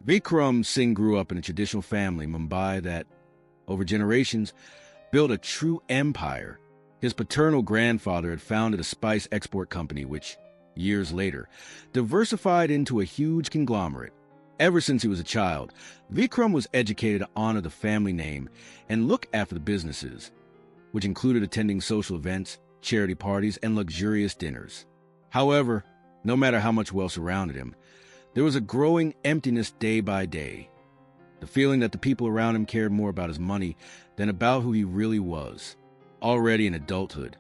Vikram Singh grew up in a traditional family in Mumbai that, over generations, built a true empire. His paternal grandfather had founded a spice export company which, years later, diversified into a huge conglomerate. Ever since he was a child, Vikram was educated to honor the family name and look after the businesses, which included attending social events, charity parties, and luxurious dinners. However, no matter how much wealth surrounded him, there was a growing emptiness day by day. The feeling that the people around him cared more about his money than about who he really was. Already in adulthood,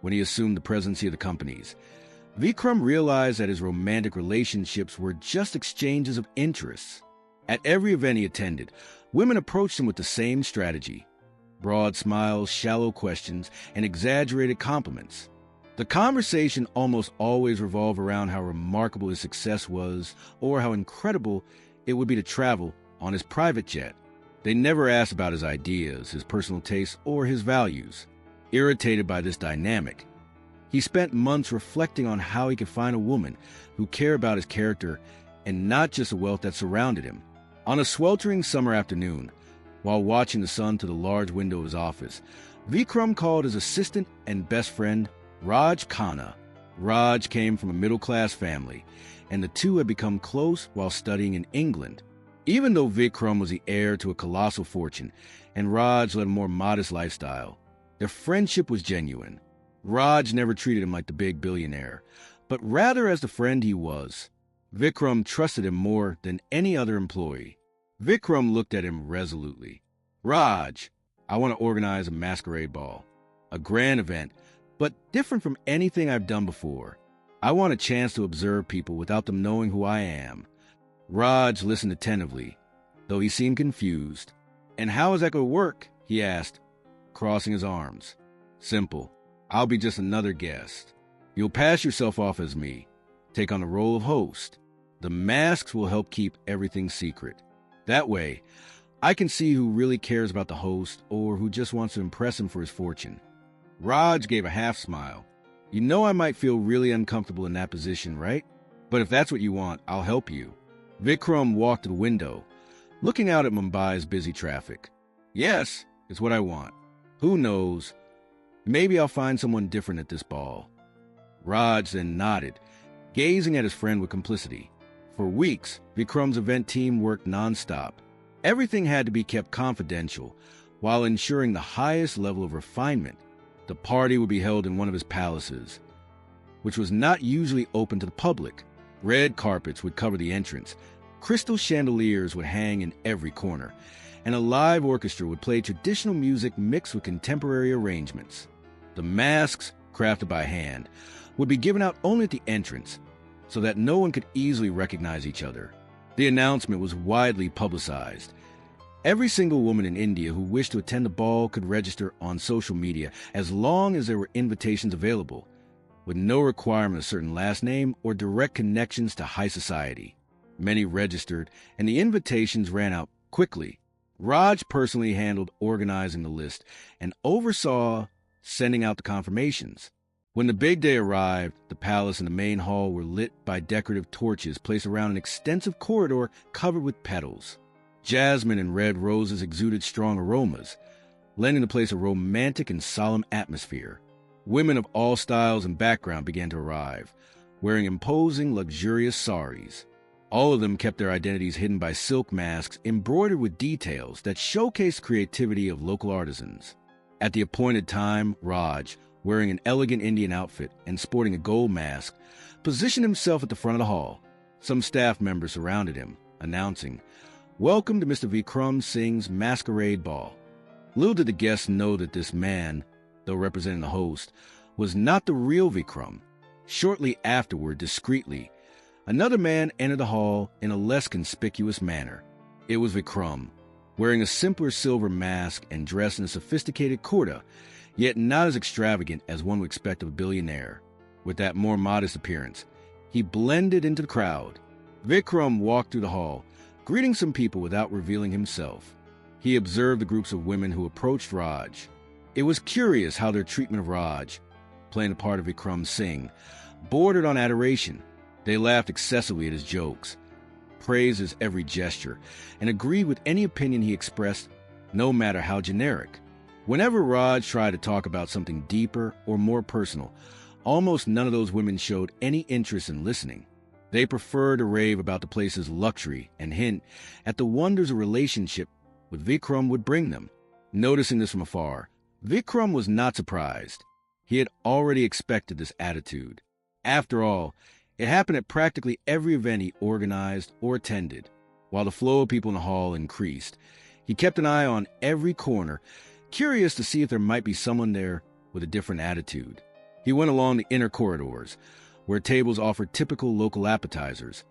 when he assumed the presidency of the companies, Vikram realized that his romantic relationships were just exchanges of interests. At every event he attended, women approached him with the same strategy: broad smiles, shallow questions, and exaggerated compliments. The conversation almost always revolved around how remarkable his success was or how incredible it would be to travel on his private jet. They never asked about his ideas, his personal tastes, or his values. Irritated by this dynamic, he spent months reflecting on how he could find a woman who cared about his character and not just the wealth that surrounded him. On a sweltering summer afternoon, while watching the sun through the large window of his office, Vikram called his assistant and best friend, Raj Khanna. Raj came from a middle-class family, and the two had become close while studying in England. Even though Vikram was the heir to a colossal fortune and Raj led a more modest lifestyle, their friendship was genuine. Raj never treated him like the big billionaire, but rather as the friend he was. Vikram trusted him more than any other employee. Vikram looked at him resolutely. "Raj, I want to organize a masquerade ball. A grand event, but different from anything I've done before. I want a chance to observe people without them knowing who I am." Raj listened attentively, though he seemed confused. "And how is that going to work?" he asked, crossing his arms. "Simple. I'll be just another guest. You'll pass yourself off as me. Take on the role of host. The masks will help keep everything secret. That way, I can see who really cares about the host or who just wants to impress him for his fortune." Raj gave a half smile. "You know I might feel really uncomfortable in that position, right? But if that's what you want, I'll help you." Vikram walked to the window, looking out at Mumbai's busy traffic. "Yes, it's what I want. Who knows? Maybe I'll find someone different at this ball." Raj then nodded, gazing at his friend with complicity. For weeks, Vikram's event team worked nonstop. Everything had to be kept confidential while ensuring the highest level of refinement. The party would be held in one of his palaces, which was not usually open to the public. Red carpets would cover the entrance, crystal chandeliers would hang in every corner, and a live orchestra would play traditional music mixed with contemporary arrangements. The masks, crafted by hand, would be given out only at the entrance, so that no one could easily recognize each other. The announcement was widely publicized. Every single woman in India who wished to attend the ball could register on social media as long as there were invitations available, with no requirement of a certain last name or direct connections to high society. Many registered, and the invitations ran out quickly. Raj personally handled organizing the list and oversaw sending out the confirmations. When the big day arrived, the palace and the main hall were lit by decorative torches placed around an extensive corridor covered with petals. Jasmine and red roses exuded strong aromas, lending the place a romantic and solemn atmosphere. Women of all styles and background began to arrive, wearing imposing, luxurious saris. All of them kept their identities hidden by silk masks embroidered with details that showcased creativity of local artisans. At the appointed time, Raj, wearing an elegant Indian outfit and sporting a gold mask, positioned himself at the front of the hall. Some staff members surrounded him, announcing, "Welcome to Mr. Vikram Singh's Masquerade Ball." Little did the guests know that this man, though representing the host, was not the real Vikram. Shortly afterward, discreetly, another man entered the hall in a less conspicuous manner. It was Vikram, wearing a simpler silver mask and dressed in a sophisticated kurta, yet not as extravagant as one would expect of a billionaire. With that more modest appearance, he blended into the crowd. Vikram walked through the hall, greeting some people without revealing himself. He observed the groups of women who approached Raj. It was curious how their treatment of Raj, playing the part of Vikram Singh, bordered on adoration. They laughed excessively at his jokes, praised his every gesture, and agreed with any opinion he expressed, no matter how generic. Whenever Raj tried to talk about something deeper or more personal, almost none of those women showed any interest in listening. They preferred to rave about the place's luxury and hint at the wonders a relationship with Vikram would bring them. Noticing this from afar, Vikram was not surprised. He had already expected this attitude. After all, it happened at practically every event he organized or attended. While the flow of people in the hall increased, he kept an eye on every corner, curious to see if there might be someone there with a different attitude. He went along the inner corridors, where tables offered typical local appetizers,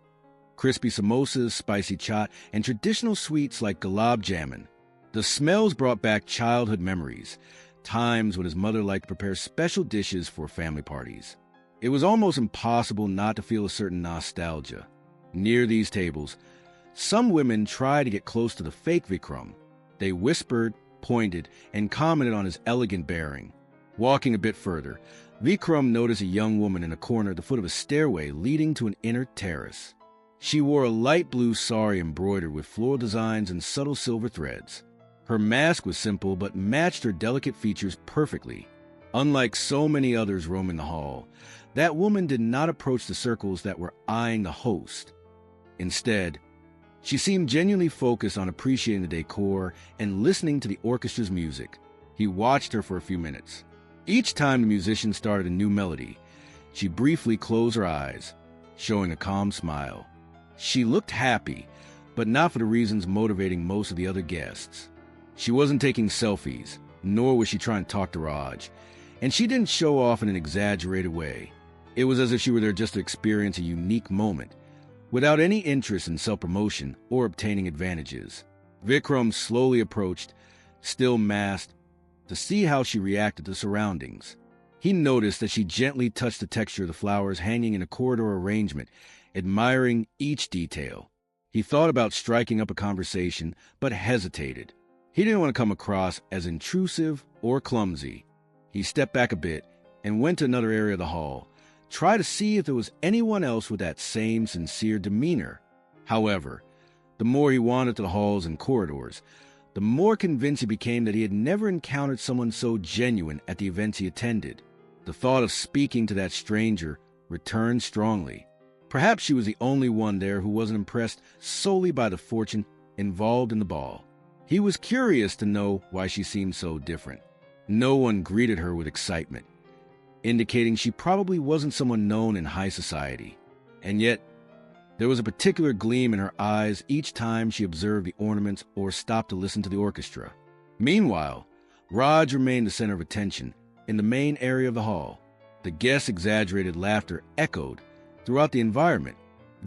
crispy samosas, spicy chaat, and traditional sweets like gulab jamun. The smells brought back childhood memories, times when his mother liked to prepare special dishes for family parties. It was almost impossible not to feel a certain nostalgia. Near these tables, some women tried to get close to the fake Vikram. They whispered, pointed, and commented on his elegant bearing. Walking a bit further, Vikram noticed a young woman in a corner at the foot of a stairway leading to an inner terrace. She wore a light blue sari embroidered with floral designs and subtle silver threads. Her mask was simple but matched her delicate features perfectly. Unlike so many others roaming the hall, that woman did not approach the circles that were eyeing the host. Instead, she seemed genuinely focused on appreciating the decor and listening to the orchestra's music. He watched her for a few minutes. Each time the musician started a new melody, she briefly closed her eyes, showing a calm smile. She looked happy, but not for the reasons motivating most of the other guests. She wasn't taking selfies, nor was she trying to talk to Raj, and she didn't show off in an exaggerated way. It was as if she were there just to experience a unique moment, without any interest in self-promotion or obtaining advantages. Vikram slowly approached, still masked, to see how she reacted to surroundings. He noticed that she gently touched the texture of the flowers hanging in a corridor arrangement, admiring each detail. He thought about striking up a conversation, but hesitated. He didn't want to come across as intrusive or clumsy. He stepped back a bit and went to another area of the hall, tried to see if there was anyone else with that same sincere demeanor. However, the more he wandered to the halls and corridors, the more convinced he became that he had never encountered someone so genuine at the events he attended. The thought of speaking to that stranger returned strongly. Perhaps she was the only one there who wasn't impressed solely by the fortune involved in the ball. He was curious to know why she seemed so different. No one greeted her with excitement, indicating she probably wasn't someone known in high society. And yet, there was a particular gleam in her eyes each time she observed the ornaments or stopped to listen to the orchestra. Meanwhile, Raj remained the center of attention in the main area of the hall. The guests' exaggerated laughter echoed throughout the environment.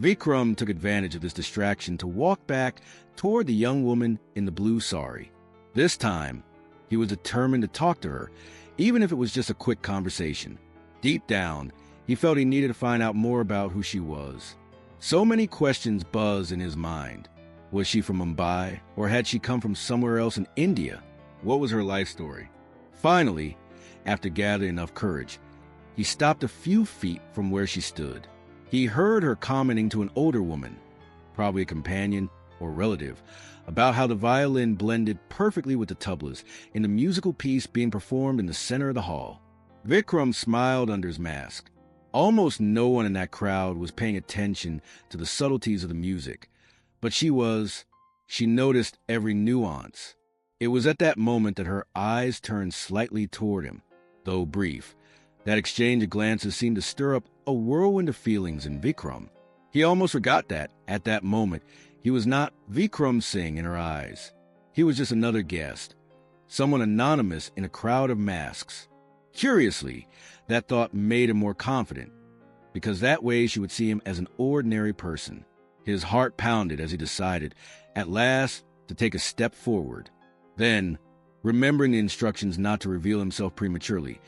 Vikram took advantage of this distraction to walk back toward the young woman in the blue sari. This time, he was determined to talk to her, even if it was just a quick conversation. Deep down, he felt he needed to find out more about who she was. So many questions buzzed in his mind. Was she from Mumbai, or had she come from somewhere else in India? What was her life story? Finally, after gathering enough courage, he stopped a few feet from where she stood. He heard her commenting to an older woman, probably a companion or relative, about how the violin blended perfectly with the tablas in the musical piece being performed in the center of the hall. Vikram smiled under his mask. Almost no one in that crowd was paying attention to the subtleties of the music, but she was. She noticed every nuance. It was at that moment that her eyes turned slightly toward him, though brief. That exchange of glances seemed to stir up a whirlwind of feelings in Vikram. He almost forgot that, at that moment, he was not Vikram Singh in her eyes. He was just another guest, someone anonymous in a crowd of masks. Curiously, that thought made him more confident, because that way she would see him as an ordinary person. His heart pounded as he decided, at last, to take a step forward. Then, remembering the instructions not to reveal himself prematurely,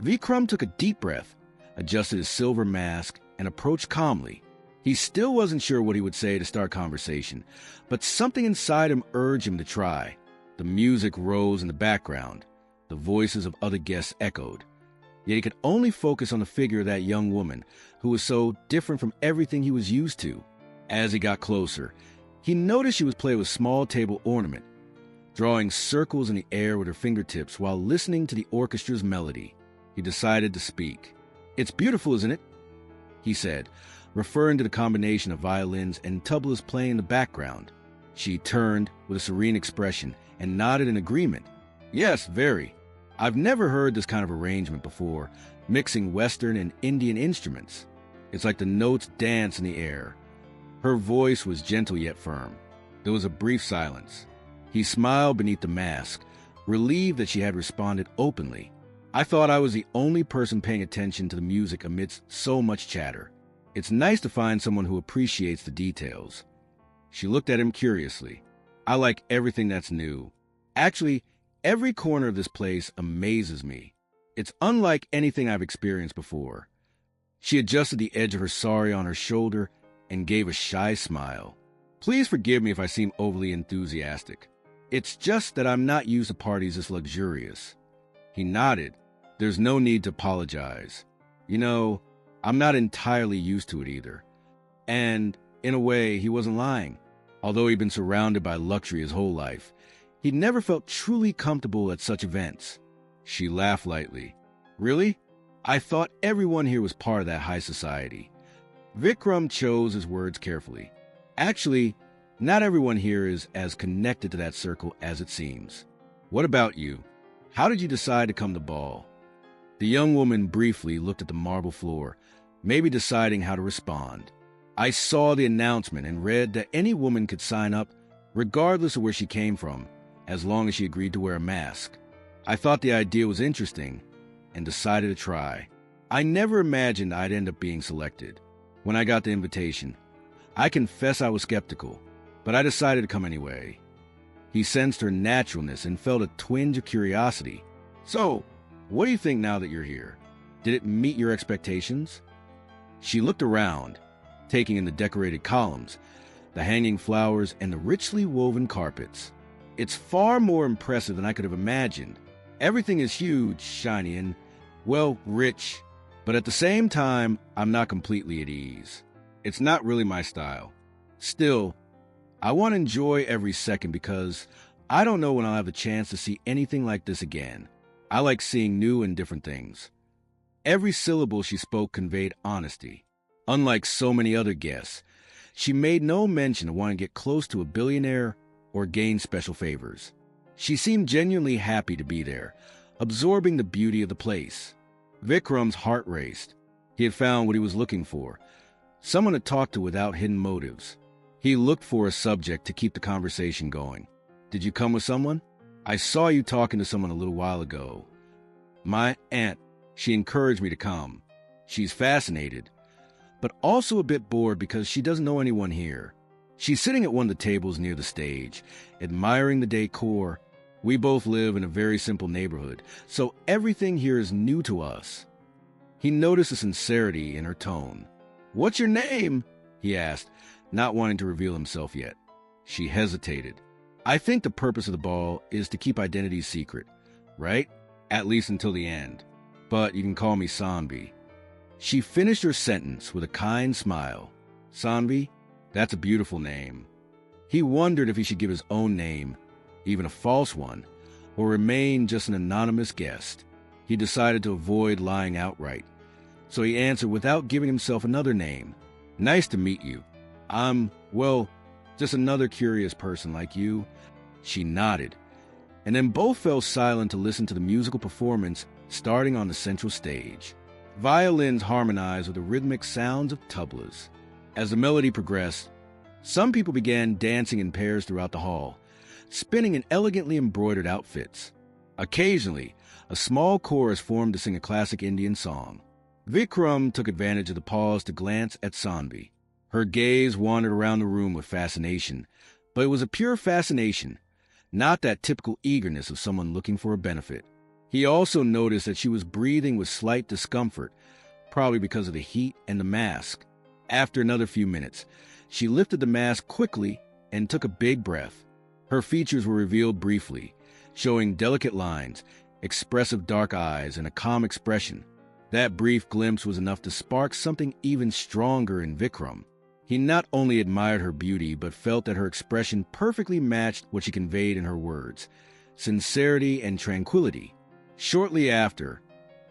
Vikram took a deep breath, adjusted his silver mask, and approached calmly. He still wasn't sure what he would say to start conversation, but something inside him urged him to try. The music rose in the background. The voices of other guests echoed. Yet he could only focus on the figure of that young woman, who was so different from everything he was used to. As he got closer, he noticed she was playing with a small table ornament, drawing circles in the air with her fingertips while listening to the orchestra's melody. He decided to speak. "It's beautiful, isn't it?" he said, referring to the combination of violins and tablas playing in the background. She turned with a serene expression and nodded in agreement. "Yes, very. I've never heard this kind of arrangement before, mixing Western and Indian instruments. It's like the notes dance in the air." Her voice was gentle yet firm. There was a brief silence. He smiled beneath the mask, relieved that she had responded openly. "I thought I was the only person paying attention to the music amidst so much chatter. It's nice to find someone who appreciates the details." She looked at him curiously. "I like everything that's new. Actually, every corner of this place amazes me. It's unlike anything I've experienced before." She adjusted the edge of her sari on her shoulder and gave a shy smile. "Please forgive me if I seem overly enthusiastic. It's just that I'm not used to parties this luxurious." He nodded. "There's no need to apologize. You know, I'm not entirely used to it either." And, in a way, he wasn't lying. Although he'd been surrounded by luxury his whole life, he'd never felt truly comfortable at such events. She laughed lightly. "Really? I thought everyone here was part of that high society." Vikram chose his words carefully. "Actually, not everyone here is as connected to that circle as it seems. What about you? How did you decide to come to ball?" The young woman briefly looked at the marble floor, maybe deciding how to respond. "I saw the announcement and read that any woman could sign up, regardless of where she came from, as long as she agreed to wear a mask. I thought the idea was interesting and decided to try. I never imagined I'd end up being selected. When I got the invitation, I confess I was skeptical, but I decided to come anyway." He sensed her naturalness and felt a twinge of curiosity. "So, what do you think now that you're here? Did it meet your expectations?" She looked around, taking in the decorated columns, the hanging flowers, and the richly woven carpets. "It's far more impressive than I could have imagined. Everything is huge, shiny, and, well, rich. But at the same time, I'm not completely at ease. It's not really my style. Still, I want to enjoy every second because I don't know when I'll have the chance to see anything like this again. I like seeing new and different things." Every syllable she spoke conveyed honesty. Unlike so many other guests, she made no mention of wanting to get close to a billionaire or gain special favors. She seemed genuinely happy to be there, absorbing the beauty of the place. Vikram's heart raced. He had found what he was looking for, someone to talk to without hidden motives. He looked for a subject to keep the conversation going. "Did you come with someone? I saw you talking to someone a little while ago." "My aunt. She encouraged me to come. She's fascinated, but also a bit bored because she doesn't know anyone here. She's sitting at one of the tables near the stage, admiring the decor. We both live in a very simple neighborhood, so everything here is new to us." He noticed the sincerity in her tone. "What's your name?" he asked, not wanting to reveal himself yet. She hesitated. "I think the purpose of the ball is to keep identities secret, right? At least until the end. But you can call me Sanvi." She finished her sentence with a kind smile. "Sanvi? That's a beautiful name." He wondered if he should give his own name, even a false one, or remain just an anonymous guest. He decided to avoid lying outright, so he answered without giving himself another name. "Nice to meet you. I'm, well, just another curious person like you." She nodded, and then both fell silent to listen to the musical performance starting on the central stage. Violins harmonized with the rhythmic sounds of tablas. As the melody progressed, some people began dancing in pairs throughout the hall, spinning in elegantly embroidered outfits. Occasionally, a small chorus formed to sing a classic Indian song. Vikram took advantage of the pause to glance at Sanvi. Her gaze wandered around the room with fascination, but it was a pure fascination, not that typical eagerness of someone looking for a benefit. He also noticed that she was breathing with slight discomfort, probably because of the heat and the mask. After another few minutes, she lifted the mask quickly and took a big breath. Her features were revealed briefly, showing delicate lines, expressive dark eyes, and a calm expression. That brief glimpse was enough to spark something even stronger in Vikram. He not only admired her beauty, but felt that her expression perfectly matched what she conveyed in her words: sincerity and tranquility. Shortly after,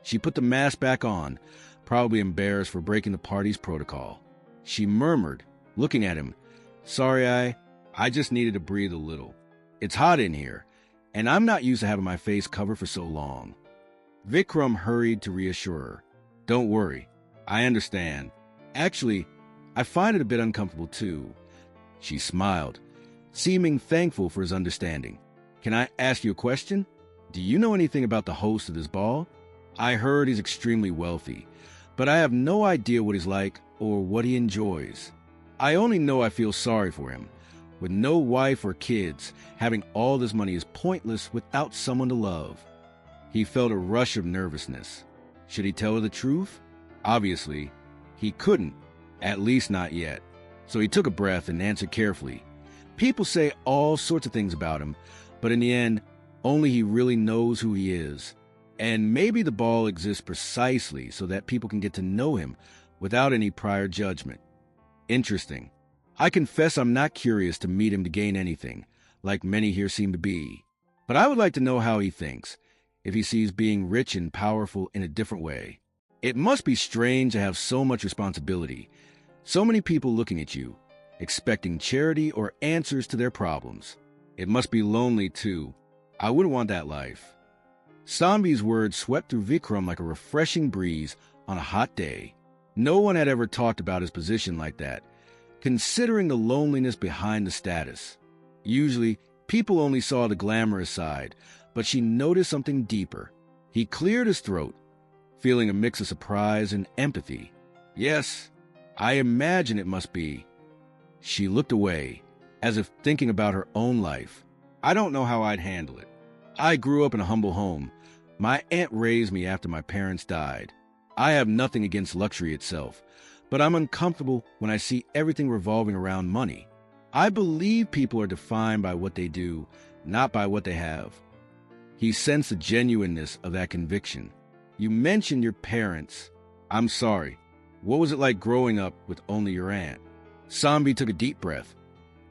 she put the mask back on, probably embarrassed for breaking the party's protocol. She murmured, looking at him, "Sorry, I just needed to breathe a little. It's hot in here, and I'm not used to having my face covered for so long." Vikram hurried to reassure her. "Don't worry, I understand. Actually, I find it a bit uncomfortable too." She smiled, seeming thankful for his understanding. "Can I ask you a question? Do you know anything about the host of this ball? I heard he's extremely wealthy, but I have no idea what he's like or what he enjoys. I only know I feel sorry for him. With no wife or kids, having all this money is pointless without someone to love." He felt a rush of nervousness. Should he tell her the truth? Obviously, he couldn't, at least not yet. So he took a breath and answered carefully. "People say all sorts of things about him, but in the end, only he really knows who he is. And maybe the ball exists precisely so that people can get to know him without any prior judgment." "Interesting. I confess I'm not curious to meet him to gain anything, like many here seem to be. But I would like to know how he thinks, if he sees being rich and powerful in a different way. It must be strange to have so much responsibility, so many people looking at you, expecting charity or answers to their problems. It must be lonely, too. I wouldn't want that life." Sambhi's words swept through Vikram like a refreshing breeze on a hot day. No one had ever talked about his position like that, considering the loneliness behind the status. Usually, people only saw the glamorous side, but she noticed something deeper. He cleared his throat, feeling a mix of surprise and empathy. "Yes, I imagine it must be." She looked away, as if thinking about her own life. "I don't know how I'd handle it. I grew up in a humble home. My aunt raised me after my parents died. I have nothing against luxury itself, but I'm uncomfortable when I see everything revolving around money. I believe people are defined by what they do, not by what they have." He sensed the genuineness of that conviction. "You mentioned your parents. I'm sorry. What was it like growing up with only your aunt?" Sambhi took a deep breath,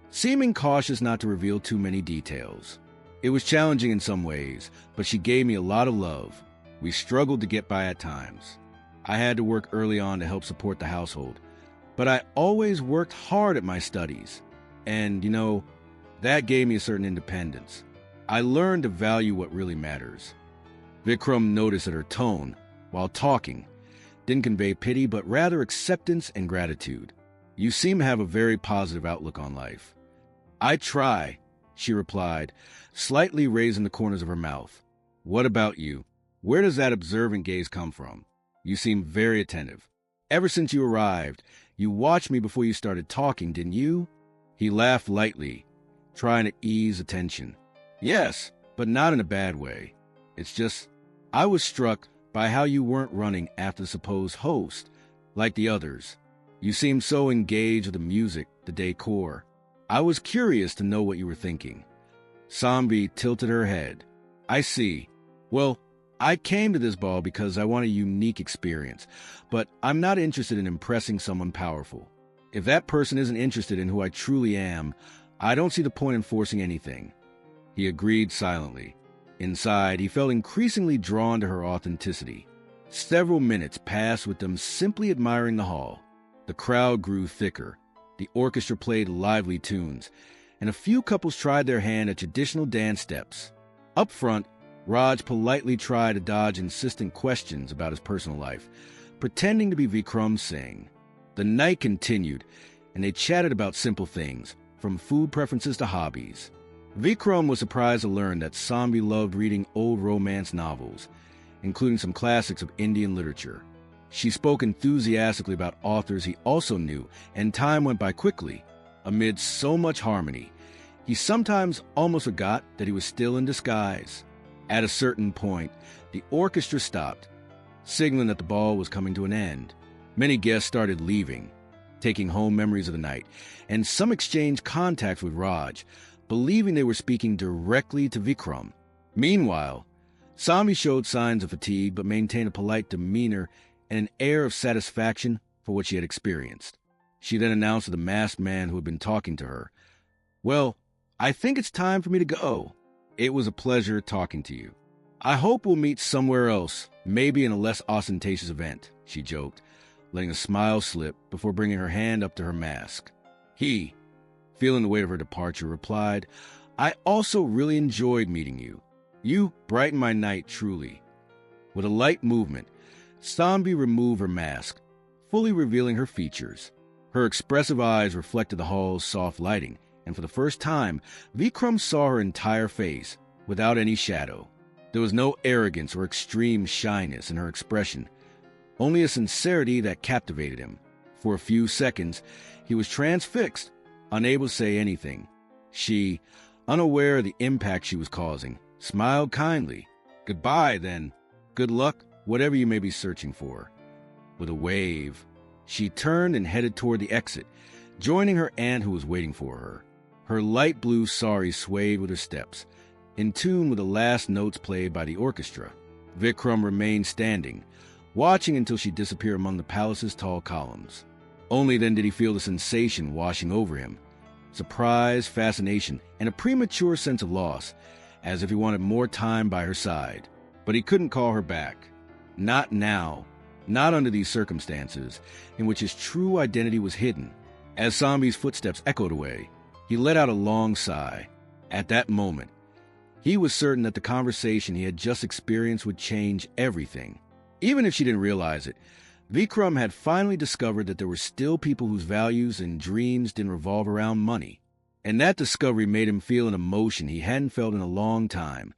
seeming cautious not to reveal too many details. "It was challenging in some ways, but she gave me a lot of love. We struggled to get by at times. I had to work early on to help support the household, but I always worked hard at my studies. And, that gave me a certain independence. I learned to value what really matters." Vikram noticed that her tone, while talking, didn't convey pity, but rather acceptance and gratitude. "You seem to have a very positive outlook on life." "I try," she replied, slightly raising the corners of her mouth. "What about you? Where does that observant gaze come from? You seem very attentive. Ever since you arrived, you watched me before you started talking, didn't you?" He laughed lightly, trying to ease the tension. "Yes, but not in a bad way. It's just, I was struck by how you weren't running after the supposed host, like the others. You seemed so engaged with the music, the decor. I was curious to know what you were thinking." Sambhi tilted her head. "I see. Well, I came to this ball because I want a unique experience, but I'm not interested in impressing someone powerful. If that person isn't interested in who I truly am, I don't see the point in forcing anything." He agreed silently. Inside, he felt increasingly drawn to her authenticity. Several minutes passed with them simply admiring the hall. The crowd grew thicker. The orchestra played lively tunes, and a few couples tried their hand at traditional dance steps. Up front, Raj politely tried to dodge insistent questions about his personal life, pretending to be Vikram Singh. The night continued, and they chatted about simple things, from food preferences to hobbies. Vikram was surprised to learn that Sambhi loved reading old romance novels, including some classics of Indian literature. She spoke enthusiastically about authors he also knew, and time went by quickly. Amid so much harmony, he sometimes almost forgot that he was still in disguise. At a certain point, the orchestra stopped, signaling that the ball was coming to an end. Many guests started leaving, taking home memories of the night, and some exchanged contacts with Raj, believing they were speaking directly to Vikram. Meanwhile, Sambhi showed signs of fatigue but maintained a polite demeanor and an air of satisfaction for what she had experienced. She then announced to the masked man who had been talking to her, "Well, I think it's time for me to go. It was a pleasure talking to you. I hope we'll meet somewhere else, maybe in a less ostentatious event," she joked, letting a smile slip before bringing her hand up to her mask. He, feeling the weight of her departure, replied, "I also really enjoyed meeting you. You brighten my night truly." With a light movement, Sambi removed her mask, fully revealing her features. Her expressive eyes reflected the hall's soft lighting, and for the first time, Vikram saw her entire face, without any shadow. There was no arrogance or extreme shyness in her expression, only a sincerity that captivated him. For a few seconds, he was transfixed, unable to say anything. She, unaware of the impact she was causing, smiled kindly. "Goodbye, then. Good luck, whatever you may be searching for." With a wave, she turned and headed toward the exit, joining her aunt who was waiting for her. Her light blue sari swayed with her steps, in tune with the last notes played by the orchestra. Vikram remained standing, watching until she disappeared among the palace's tall columns. Only then did he feel the sensation washing over him. Surprise, fascination, and a premature sense of loss, as if he wanted more time by her side. But he couldn't call her back. Not now. Not under these circumstances, in which his true identity was hidden. As Sambi's footsteps echoed away, he let out a long sigh. At that moment, he was certain that the conversation he had just experienced would change everything. Even if she didn't realize it, Vikram had finally discovered that there were still people whose values and dreams didn't revolve around money. And that discovery made him feel an emotion he hadn't felt in a long time.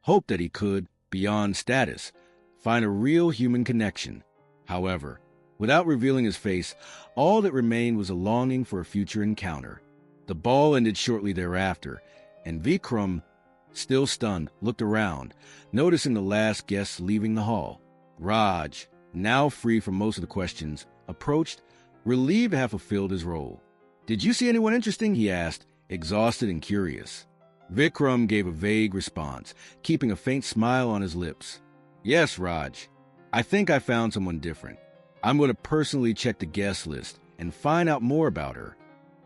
Hope that he could, beyond status, find a real human connection. However, without revealing his face, all that remained was a longing for a future encounter. The ball ended shortly thereafter, and Vikram, still stunned, looked around, noticing the last guests leaving the hall. Raj, now free from most of the questions, approached, relieved to have fulfilled his role. "Did you see anyone interesting?" he asked, exhausted and curious. Vikram gave a vague response, keeping a faint smile on his lips. "Yes, Raj. I think I found someone different. I'm going to personally check the guest list and find out more about her."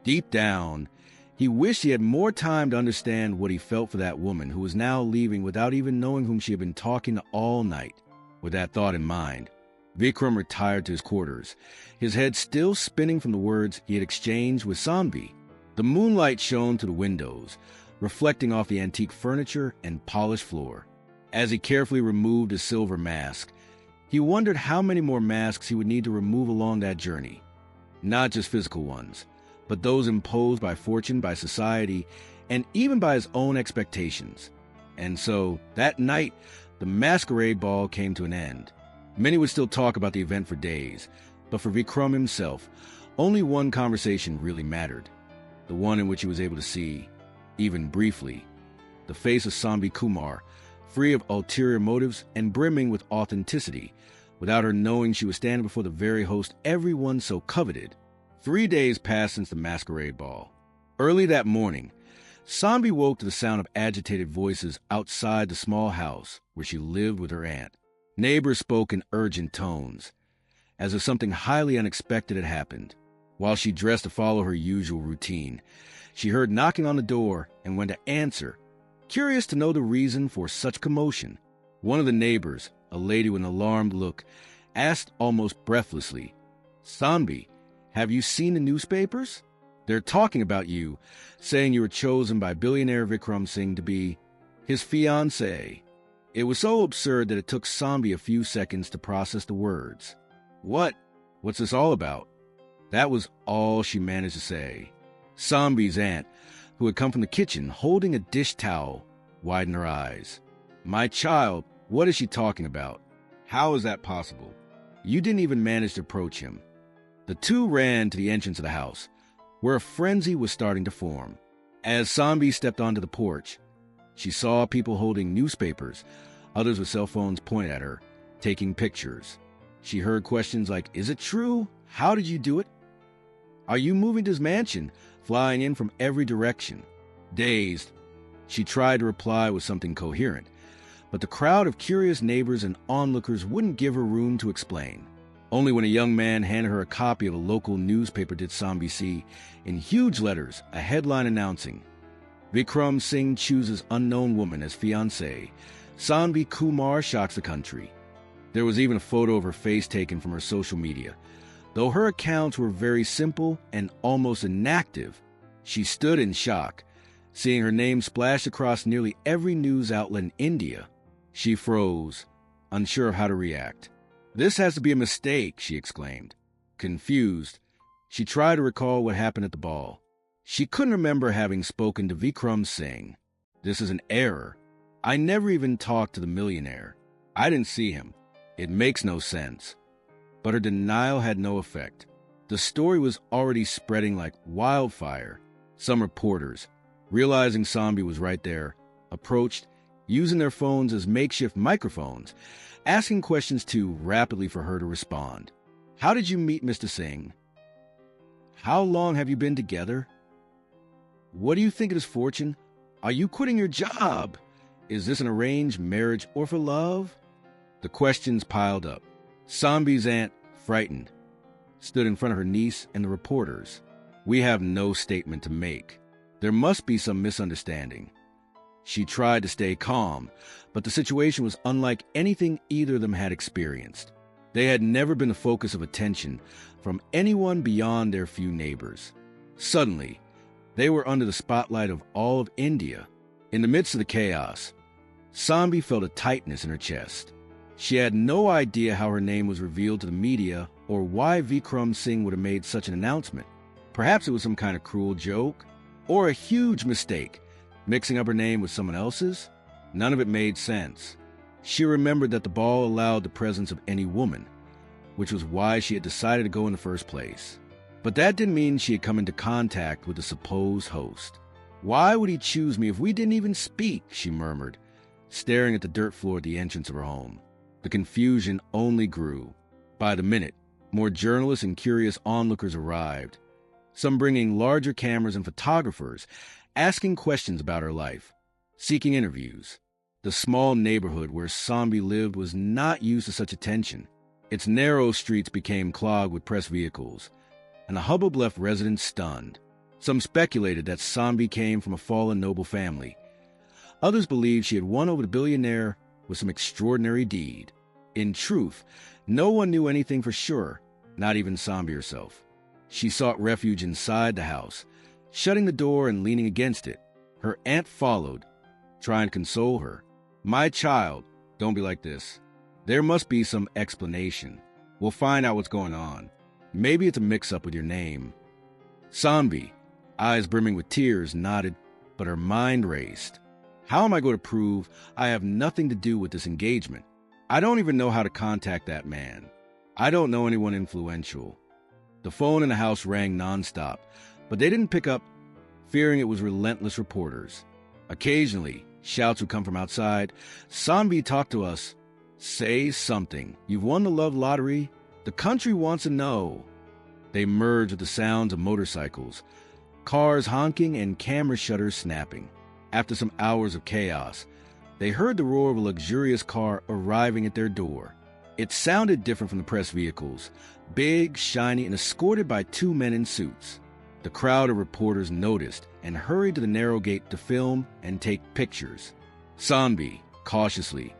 Deep down, he wished he had more time to understand what he felt for that woman who was now leaving without even knowing whom she had been talking to all night. With that thought in mind, Vikram retired to his quarters, his head still spinning from the words he had exchanged with Sambi. The moonlight shone through the windows, reflecting off the antique furniture and polished floor. As he carefully removed his silver mask, he wondered how many more masks he would need to remove along that journey. Not just physical ones, but those imposed by fortune, by society, and even by his own expectations. And so, that night, the masquerade ball came to an end. Many would still talk about the event for days, but for Vikram himself, only one conversation really mattered. The one in which he was able to see, even briefly, the face of Sambi Kumar, free of ulterior motives and brimming with authenticity, without her knowing she was standing before the very host everyone so coveted. 3 days passed since the masquerade ball. Early that morning, Sambi woke to the sound of agitated voices outside the small house where she lived with her aunt. Neighbors spoke in urgent tones, as if something highly unexpected had happened. While she dressed to follow her usual routine, she heard knocking on the door and went to answer, curious to know the reason for such commotion. One of the neighbors, a lady with an alarmed look, asked almost breathlessly, "Sambi, have you seen the newspapers? They're talking about you, saying you were chosen by billionaire Vikram Singh to be his fiancée." It was so absurd that it took Sambi a few seconds to process the words. What's this all about?" That was all she managed to say. Sambi's aunt, who had come from the kitchen holding a dish towel, widened her eyes. "My child, what is she talking about? How is that possible? You didn't even manage to approach him." The two ran to the entrance of the house, where a frenzy was starting to form. As Sambi stepped onto the porch, she saw people holding newspapers, others with cell phones pointed at her, taking pictures. She heard questions like, "Is it true? How did you do it? Are you moving to his mansion?" flying in from every direction. Dazed, she tried to reply with something coherent, but the crowd of curious neighbors and onlookers wouldn't give her room to explain. Only when a young man handed her a copy of a local newspaper did Sambi see, in huge letters, a headline announcing, "Vikram Singh chooses unknown woman as fiancée. Sambi Kumar shocks the country." There was even a photo of her face taken from her social media. Though her accounts were very simple and almost inactive, she stood in shock. Seeing her name splashed across nearly every news outlet in India, she froze, unsure of how to react. "This has to be a mistake," she exclaimed. Confused, she tried to recall what happened at the ball. She couldn't remember having spoken to Vikram Singh. "This is an error. I never even talked to the millionaire. I didn't see him. It makes no sense." But her denial had no effect. The story was already spreading like wildfire. Some reporters, realizing Sambi was right there, approached, using their phones as makeshift microphones, asking questions too rapidly for her to respond. "How did you meet Mr. Singh? How long have you been together? What do you think of his fortune? Are you quitting your job? Is this an arranged marriage or for love?" The questions piled up. Sambi's aunt, frightened, stood in front of her niece and the reporters. "We have no statement to make. There must be some misunderstanding." She tried to stay calm, but the situation was unlike anything either of them had experienced. They had never been the focus of attention from anyone beyond their few neighbors. Suddenly, they were under the spotlight of all of India. In the midst of the chaos, Sambi felt a tightness in her chest. She had no idea how her name was revealed to the media or why Vikram Singh would have made such an announcement. Perhaps it was some kind of cruel joke or a huge mistake, mixing up her name with someone else's. None of it made sense. She remembered that the ball allowed the presence of any woman, which was why she had decided to go in the first place. But that didn't mean she had come into contact with the supposed host. "Why would he choose me if we didn't even speak?" she murmured, staring at the dirt floor at the entrance of her home. The confusion only grew. By the minute, more journalists and curious onlookers arrived, some bringing larger cameras and photographers, asking questions about her life, seeking interviews. The small neighborhood where Sambi lived was not used to such attention. Its narrow streets became clogged with press vehicles, and the hubbub left residents stunned. Some speculated that Sambi came from a fallen noble family. Others believed she had won over the billionaire with some extraordinary deed. In truth, no one knew anything for sure, not even Sambi herself. She sought refuge inside the house, shutting the door and leaning against it. Her aunt followed, trying to console her. "My child, don't be like this. There must be some explanation. We'll find out what's going on. Maybe it's a mix-up with your name." Sambi, eyes brimming with tears, nodded, but her mind raced. "How am I going to prove I have nothing to do with this engagement? I don't even know how to contact that man. I don't know anyone influential." The phone in the house rang nonstop, but they didn't pick up, fearing it was relentless reporters. Occasionally, shouts would come from outside. "Sambi, talk to us. Say something. You've won the love lottery. The country wants to know." They merged with the sounds of motorcycles, cars honking, and camera shutters snapping. After some hours of chaos, they heard the roar of a luxurious car arriving at their door. It sounded different from the press vehicles, big, shiny, and escorted by two men in suits. The crowd of reporters noticed and hurried to the narrow gate to film and take pictures. Sambi, cautiously,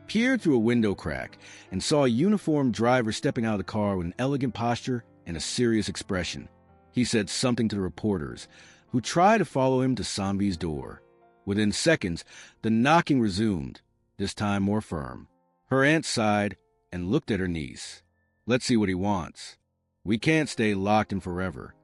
peered through a window crack and saw a uniformed driver stepping out of the car with an elegant posture and a serious expression. He said something to the reporters, who tried to follow him to Sambi's door. Within seconds, the knocking resumed, this time more firm. Her aunt sighed and looked at her niece. "Let's see what he wants. We can't stay locked in forever."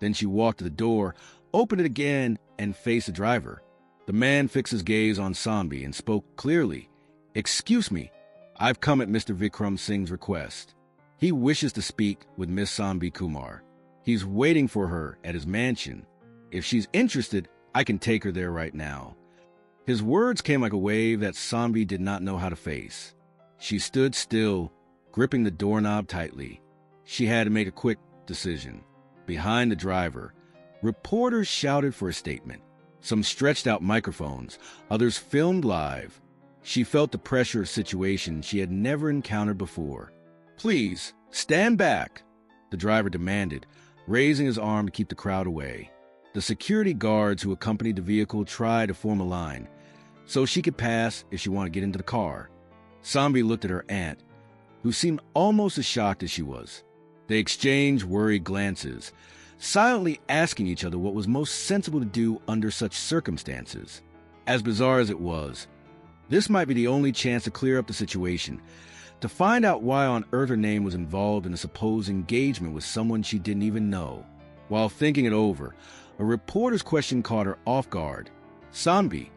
Then she walked to the door, opened it again, and faced the driver. The man fixed his gaze on Sambi and spoke clearly. "Excuse me, I've come at Mr. Vikram Singh's request. He wishes to speak with Miss Sambi Kumar. He's waiting for her at his mansion. If she's interested, I can take her there right now." His words came like a wave that Sambi did not know how to face. She stood still, gripping the doorknob tightly. She had to make a quick decision. Behind the driver, reporters shouted for a statement. Some stretched out microphones, others filmed live. She felt the pressure of a situation she had never encountered before. "Please, "Stand back," the driver demanded, raising his arm to keep the crowd away. The security guards who accompanied the vehicle tried to form a line so she could pass if she wanted to get into the car. Sambi looked at her aunt, who seemed almost as shocked as she was. They exchanged worried glances, silently asking each other what was most sensible to do under such circumstances. As bizarre as it was, this might be the only chance to clear up the situation, to find out why on earth her name was involved in a supposed engagement with someone she didn't even know. While thinking it over, a reporter's question caught her off guard. "Sambi,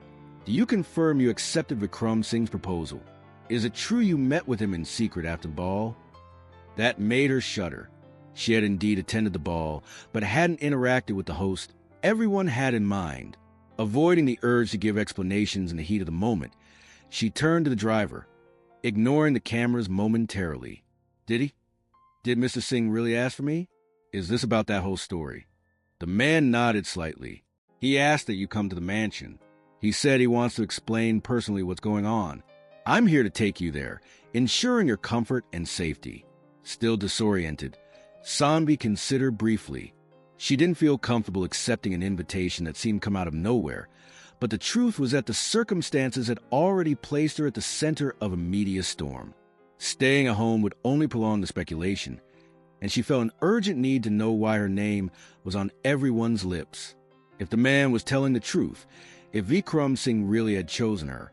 do you confirm you accepted Vikram Singh's proposal? Is it true you met with him in secret after the ball?" That made her shudder. She had indeed attended the ball, but hadn't interacted with the host everyone had in mind. Avoiding the urge to give explanations in the heat of the moment, she turned to the driver, ignoring the cameras momentarily. Did Mr. Singh really ask for me? Is this about that whole story?" The man nodded slightly. "He asked that you come to the mansion. He said he wants to explain personally what's going on. I'm here to take you there, ensuring your comfort and safety." Still disoriented, Sambi considered briefly. She didn't feel comfortable accepting an invitation that seemed to come out of nowhere, but the truth was that the circumstances had already placed her at the center of a media storm. Staying at home would only prolong the speculation, and she felt an urgent need to know why her name was on everyone's lips. If the man was telling the truth, if Vikram Singh really had chosen her,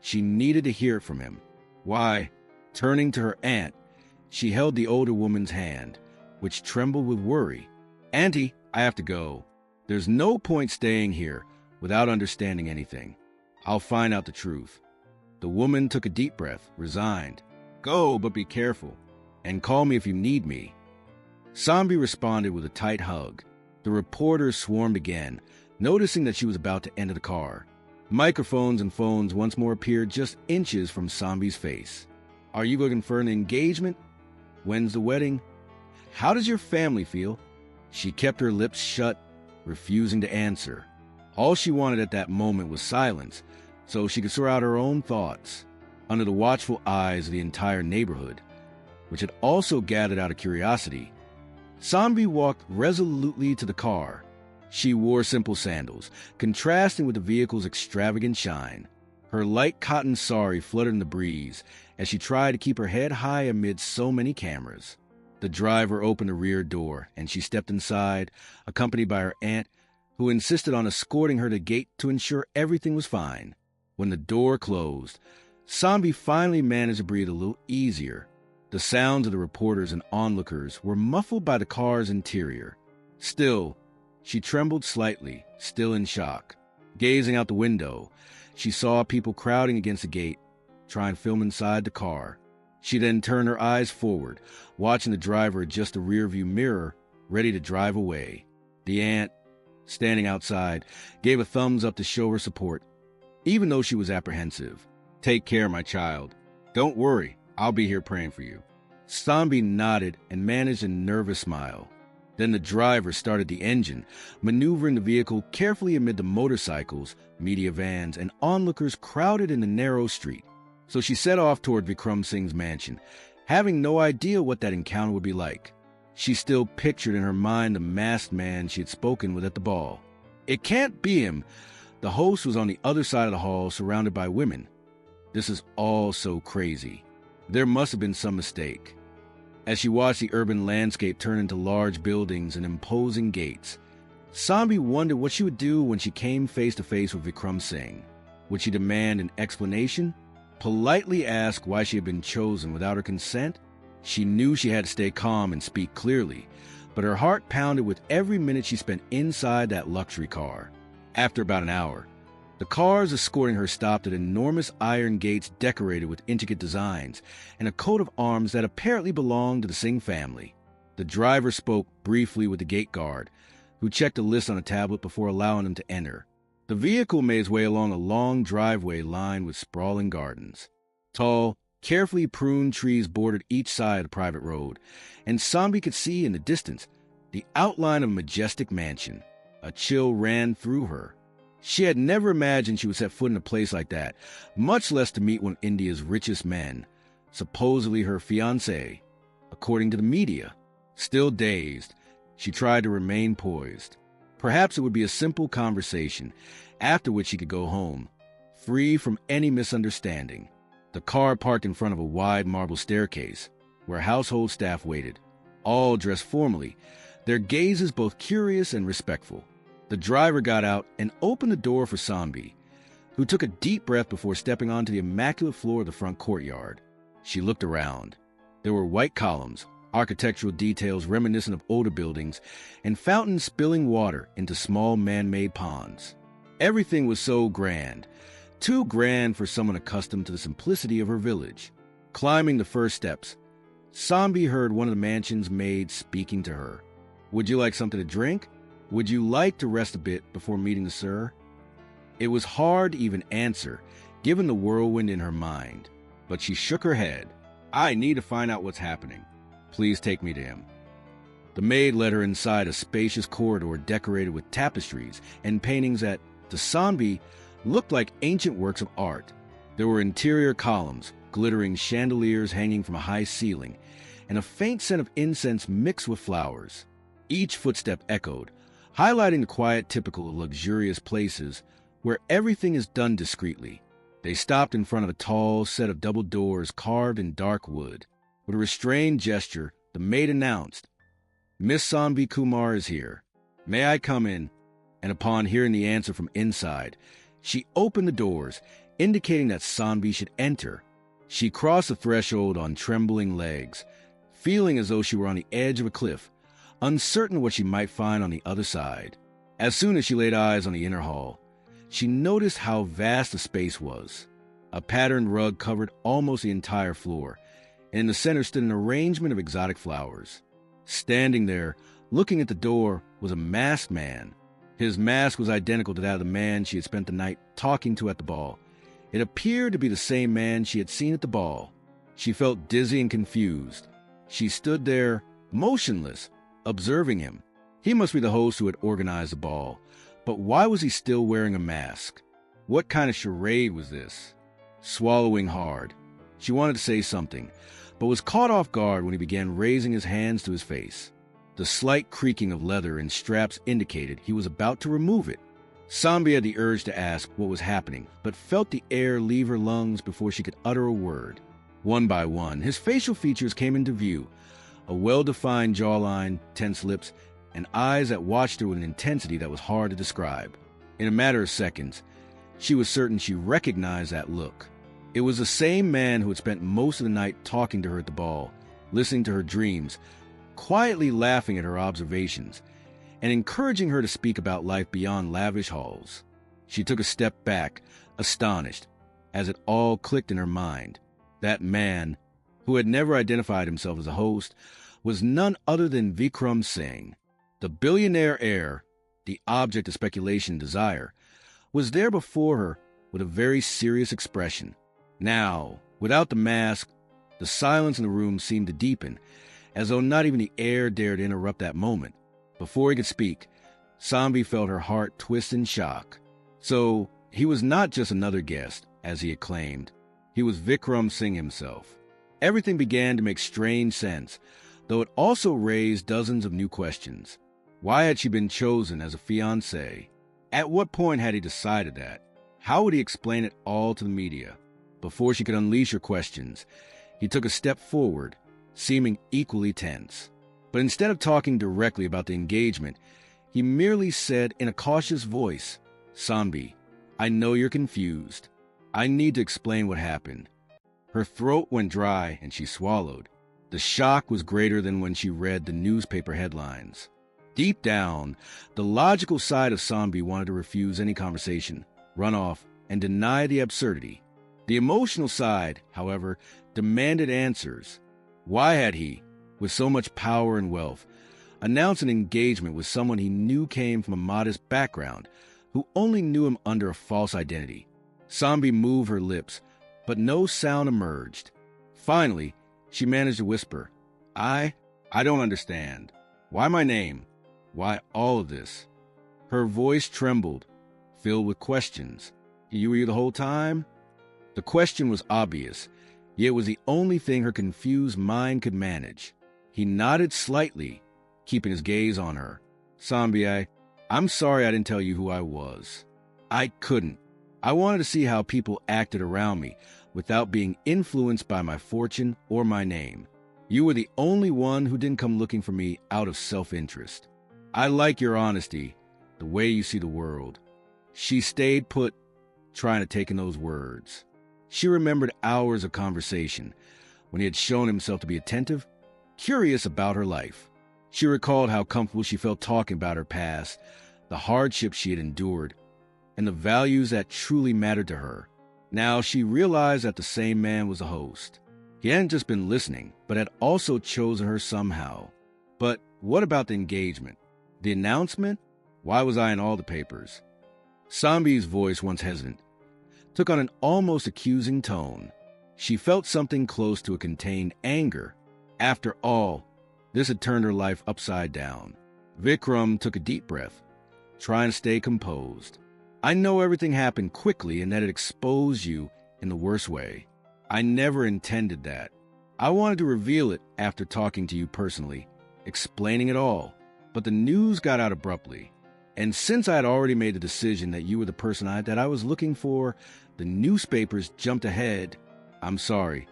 she needed to hear it from him. Why, turning to her aunt, she held the older woman's hand, which trembled with worry. "Auntie, I have to go. There's no point staying here without understanding anything. I'll find out the truth." The woman took a deep breath, resigned. "Go, but be careful, and call me if you need me." Sambi responded with a tight hug. The reporters swarmed again, noticing that she was about to enter the car. Microphones and phones once more appeared just inches from Sambi's face. "Are you looking for an engagement? When's the wedding? How does your family feel?" She kept her lips shut, refusing to answer. All she wanted at that moment was silence, so she could sort out her own thoughts, under the watchful eyes of the entire neighborhood, which had also gathered out of curiosity. Sambi walked resolutely to the car. She wore simple sandals, contrasting with the vehicle's extravagant shine. Her light cotton sari fluttered in the breeze as she tried to keep her head high amid so many cameras. The driver opened the rear door, and she stepped inside, accompanied by her aunt, who insisted on escorting her to the gate to ensure everything was fine. When the door closed, Sambi finally managed to breathe a little easier. The sounds of the reporters and onlookers were muffled by the car's interior. Still, she trembled slightly, still in shock. Gazing out the window, she saw people crowding against the gate, trying to film inside the car. She then turned her eyes forward, watching the driver adjust the rearview mirror, ready to drive away. The aunt, standing outside, gave a thumbs up to show her support, even though she was apprehensive. "Take care, my child. Don't worry, I'll be here praying for you." Sambi nodded and managed a nervous smile. Then the driver started the engine, maneuvering the vehicle carefully amid the motorcycles, media vans, and onlookers crowded in the narrow street. So she set off toward Vikram Singh's mansion, having no idea what that encounter would be like. She still pictured in her mind the masked man she had spoken with at the ball. It can't be him. The host was on the other side of the hall, surrounded by women. This is all so crazy. There must have been some mistake. As she watched the urban landscape turn into large buildings and imposing gates, Sambi wondered what she would do when she came face to face with Vikram Singh. Would she demand an explanation? Politely ask why she had been chosen without her consent? She knew she had to stay calm and speak clearly, but her heart pounded with every minute she spent inside that luxury car. After about an hour, the cars escorting her stopped at enormous iron gates decorated with intricate designs and a coat of arms that apparently belonged to the Singh family. The driver spoke briefly with the gate guard, who checked a list on a tablet before allowing them to enter. The vehicle made its way along a long driveway lined with sprawling gardens. Tall, carefully pruned trees bordered each side of the private road, and Sambi could see in the distance the outline of a majestic mansion. A chill ran through her. She had never imagined she would set foot in a place like that, much less to meet one of India's richest men, supposedly her fiancé. according to the media. Still dazed, she tried to remain poised. Perhaps it would be a simple conversation, after which she could go home, free from any misunderstanding. The car parked in front of a wide marble staircase, where household staff waited, all dressed formally, their gazes both curious and respectful. The driver got out and opened the door for Sambi, who took a deep breath before stepping onto the immaculate floor of the front courtyard. She looked around. There were white columns, architectural details reminiscent of older buildings, and fountains spilling water into small man-made ponds. Everything was so grand, too grand for someone accustomed to the simplicity of her village. Climbing the first steps, Sambi heard one of the mansion's maids speaking to her. "Would you like something to drink? Would you like to rest a bit before meeting the sir?" It was hard to even answer, given the whirlwind in her mind, but she shook her head. "I need to find out what's happening. Please take me to him." The maid led her inside a spacious corridor decorated with tapestries and paintings that, to Sambi, looked like ancient works of art. There were interior columns, glittering chandeliers hanging from a high ceiling, and a faint scent of incense mixed with flowers. Each footstep echoed, highlighting the quiet typical of luxurious places where everything is done discreetly. They stopped in front of a tall set of double doors carved in dark wood. With a restrained gesture, the maid announced, "Miss Sambi Kumar is here. May I come in?" And upon hearing the answer from inside, she opened the doors, indicating that Sambi should enter. She crossed the threshold on trembling legs, feeling as though she were on the edge of a cliff, uncertain what she might find on the other side. As soon as she laid eyes on the inner hall, she noticed how vast the space was. A patterned rug covered almost the entire floor, and in the center stood an arrangement of exotic flowers. Standing there, looking at the door, was a masked man. His mask was identical to that of the man she had spent the night talking to at the ball. It appeared to be the same man she had seen at the ball. She felt dizzy and confused. She stood there, motionless, observing him. He must be the host who had organized the ball. But why was he still wearing a mask? What kind of charade was this? Swallowing hard, she wanted to say something, but was caught off guard when he began raising his hands to his face. The slight creaking of leather and straps indicated he was about to remove it. Sambi had the urge to ask what was happening, but felt the air leave her lungs before she could utter a word. One by one, his facial features came into view, a well-defined jawline, tense lips, and eyes that watched her with an intensity that was hard to describe. In a matter of seconds, she was certain she recognized that look. It was the same man who had spent most of the night talking to her at the ball, listening to her dreams, quietly laughing at her observations, and encouraging her to speak about life beyond lavish halls. She took a step back, astonished, as it all clicked in her mind. That man, who had never identified himself as a host, was none other than Vikram Singh. The billionaire heir, the object of speculation and desire, was there before her with a very serious expression. Now, without the mask, the silence in the room seemed to deepen, as though not even the air dared interrupt that moment. Before he could speak, Sambi felt her heart twist in shock. So, he was not just another guest, as he had claimed. He was Vikram Singh himself. Everything began to make strange sense, though it also raised dozens of new questions. Why had she been chosen as a fiancée? At what point had he decided that? How would he explain it all to the media? Before she could unleash her questions, he took a step forward, seeming equally tense. But instead of talking directly about the engagement, he merely said in a cautious voice, "Sambi, I know you're confused. I need to explain what happened." Her throat went dry and she swallowed. The shock was greater than when she read the newspaper headlines. Deep down, the logical side of Sambi wanted to refuse any conversation, run off, and deny the absurdity. The emotional side, however, demanded answers. Why had he, with so much power and wealth, announced an engagement with someone he knew came from a modest background, who only knew him under a false identity? Sambi moved her lips, but no sound emerged. Finally, she managed to whisper, I don't understand. Why my name? Why all of this?" Her voice trembled, filled with questions. "You were here the whole time?" The question was obvious, yet it was the only thing her confused mind could manage. He nodded slightly, keeping his gaze on her. Sambi, I'm sorry I didn't tell you who I was. I couldn't. I wanted to see how people acted around me without being influenced by my fortune or my name. You were the only one who didn't come looking for me out of self-interest. I like your honesty, the way you see the world. She stayed put, trying to take in those words. She remembered hours of conversation when he had shown himself to be attentive, curious about her life. She recalled how comfortable she felt talking about her past, the hardships she had endured, and the values that truly mattered to her. Now she realized that the same man was a host. He hadn't just been listening, but had also chosen her somehow. But what about the engagement? The announcement? Why was I in all the papers? Sambi's voice, once hesitant, took on an almost accusing tone. She felt something close to a contained anger. After all, this had turned her life upside down. Vikram took a deep breath, trying to stay composed. I know everything happened quickly and that it exposed you in the worst way. I never intended that. I wanted to reveal it after talking to you personally, explaining it all. But the news got out abruptly. And since I had already made the decision that you were the person that I was looking for, the newspapers jumped ahead. I'm sorry.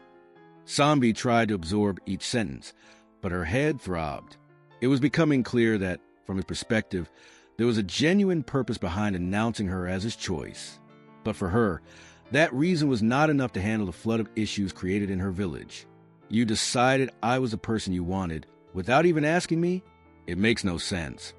Sambi tried to absorb each sentence, but her head throbbed. It was becoming clear that, from his perspective, there was a genuine purpose behind announcing her as his choice. But for her, that reason was not enough to handle the flood of issues created in her village. You decided I was the person you wanted without even asking me? It makes no sense.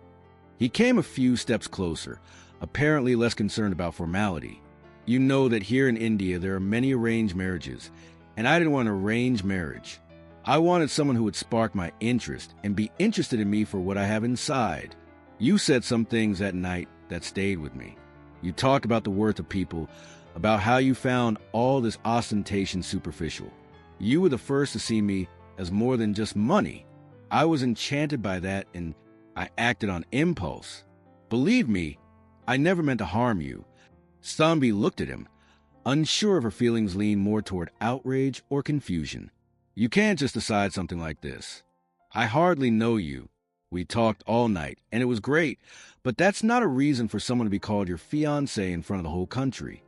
He came a few steps closer, apparently less concerned about formality. You know that here in India there are many arranged marriages, and I didn't want an arranged marriage. I wanted someone who would spark my interest and be interested in me for what I have inside. You said some things that night that stayed with me. You talked about the worth of people, about how you found all this ostentation superficial. You were the first to see me as more than just money. I was enchanted by that, and I acted on impulse. Believe me, I never meant to harm you. Sambi looked at him, unsure if her feelings leaned more toward outrage or confusion. You can't just decide something like this. I hardly know you. We talked all night, and it was great, but that's not a reason for someone to be called your fiancé in front of the whole country.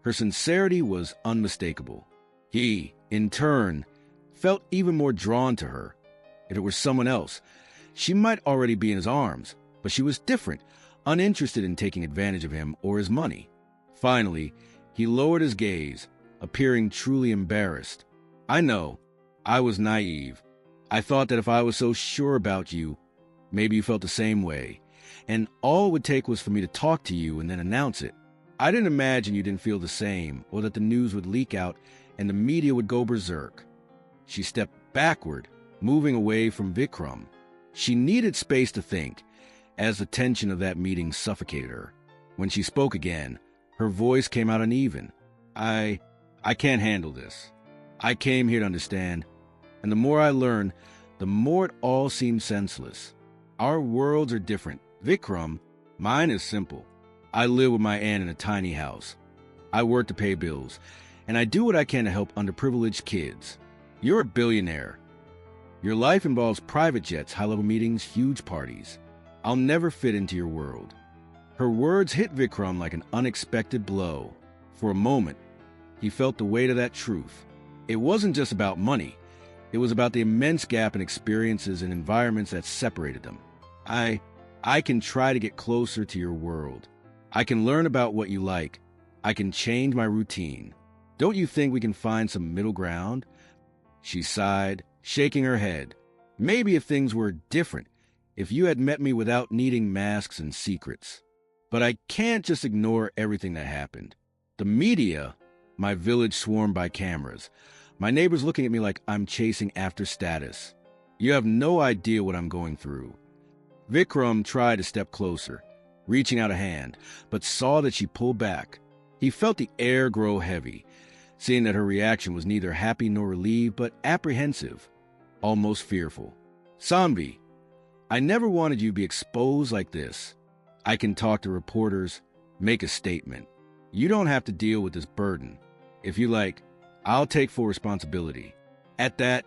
Her sincerity was unmistakable. He, in turn, felt even more drawn to her. If it were someone else, she might already be in his arms, but she was different, uninterested in taking advantage of him or his money. Finally, he lowered his gaze, appearing truly embarrassed. I know, I was naive. I thought that if I was so sure about you, maybe you felt the same way, and all it would take was for me to talk to you and then announce it. I didn't imagine you didn't feel the same, or that the news would leak out and the media would go berserk. She stepped backward, moving away from Vikram. She needed space to think, as the tension of that meeting suffocated her. When she spoke again, her voice came out uneven. I can't handle this. I came here to understand, and the more I learned, the more it all seemed senseless. Our worlds are different. Vikram, mine is simple. I live with my aunt in a tiny house. I work to pay bills, and I do what I can to help underprivileged kids. You're a billionaire. Your life involves private jets, high-level meetings, huge parties. I'll never fit into your world. Her words hit Vikram like an unexpected blow. For a moment, he felt the weight of that truth. It wasn't just about money. It was about the immense gap in experiences and environments that separated them. I can try to get closer to your world. I can learn about what you like. I can change my routine. Don't you think we can find some middle ground? She sighed, shaking her head. Maybe if things were different, if you had met me without needing masks and secrets. But I can't just ignore everything that happened. The media, my village swarmed by cameras. My neighbors looking at me like I'm chasing after status. You have no idea what I'm going through. Vikram tried to step closer, reaching out a hand, but saw that she pulled back. He felt the air grow heavy, seeing that her reaction was neither happy nor relieved, but apprehensive, almost fearful. Sambi, I never wanted you to be exposed like this. I can talk to reporters, make a statement. You don't have to deal with this burden. If you like, I'll take full responsibility. At that,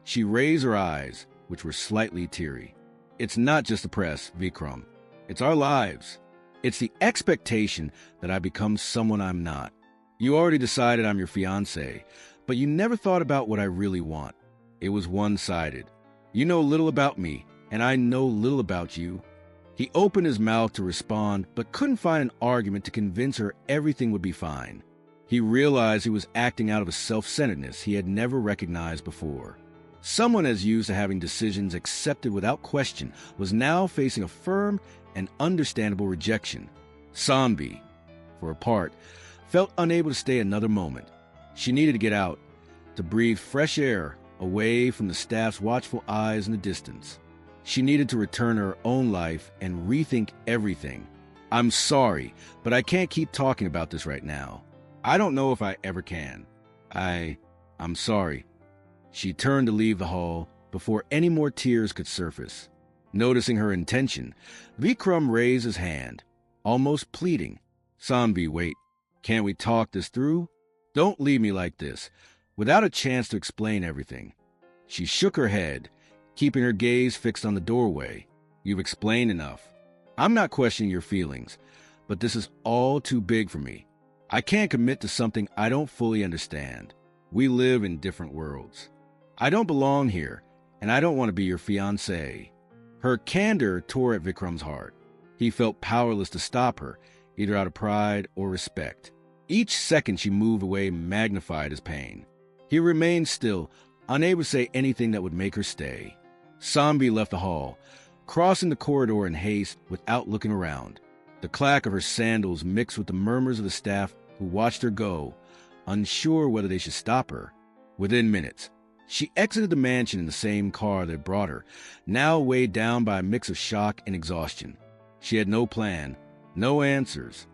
she raised her eyes, which were slightly teary. It's not just the press, Vikram. It's our lives. It's the expectation that I become someone I'm not. You already decided I'm your fiancé, but you never thought about what I really want. It was one-sided. You know little about me, and I know little about you. He opened his mouth to respond, but couldn't find an argument to convince her everything would be fine. He realized he was acting out of a self-centeredness he had never recognized before. Someone as used to having decisions accepted without question was now facing a firm and understandable rejection. Sanvi, for her part, felt unable to stay another moment. She needed to get out, to breathe fresh air away from the staff's watchful eyes in the distance. She needed to return to her own life and rethink everything. I'm sorry, but I can't keep talking about this right now. I don't know if I ever can. I'm sorry. She turned to leave the hall before any more tears could surface. Noticing her intention, Vikram raised his hand, almost pleading. Sanvi, wait. Can't we talk this through? Don't leave me like this, without a chance to explain everything. She shook her head, keeping her gaze fixed on the doorway. You've explained enough. I'm not questioning your feelings, but this is all too big for me. I can't commit to something I don't fully understand. We live in different worlds. I don't belong here, and I don't want to be your fiancé. Her candor tore at Vikram's heart. He felt powerless to stop her, either out of pride or respect. Each second she moved away magnified his pain. He remained still, unable to say anything that would make her stay. Sanvi left the hall, crossing the corridor in haste without looking around. The clack of her sandals mixed with the murmurs of the staff who watched her go, unsure whether they should stop her. Within minutes, she exited the mansion in the same car that brought her, now weighed down by a mix of shock and exhaustion. She had no plan, no answers.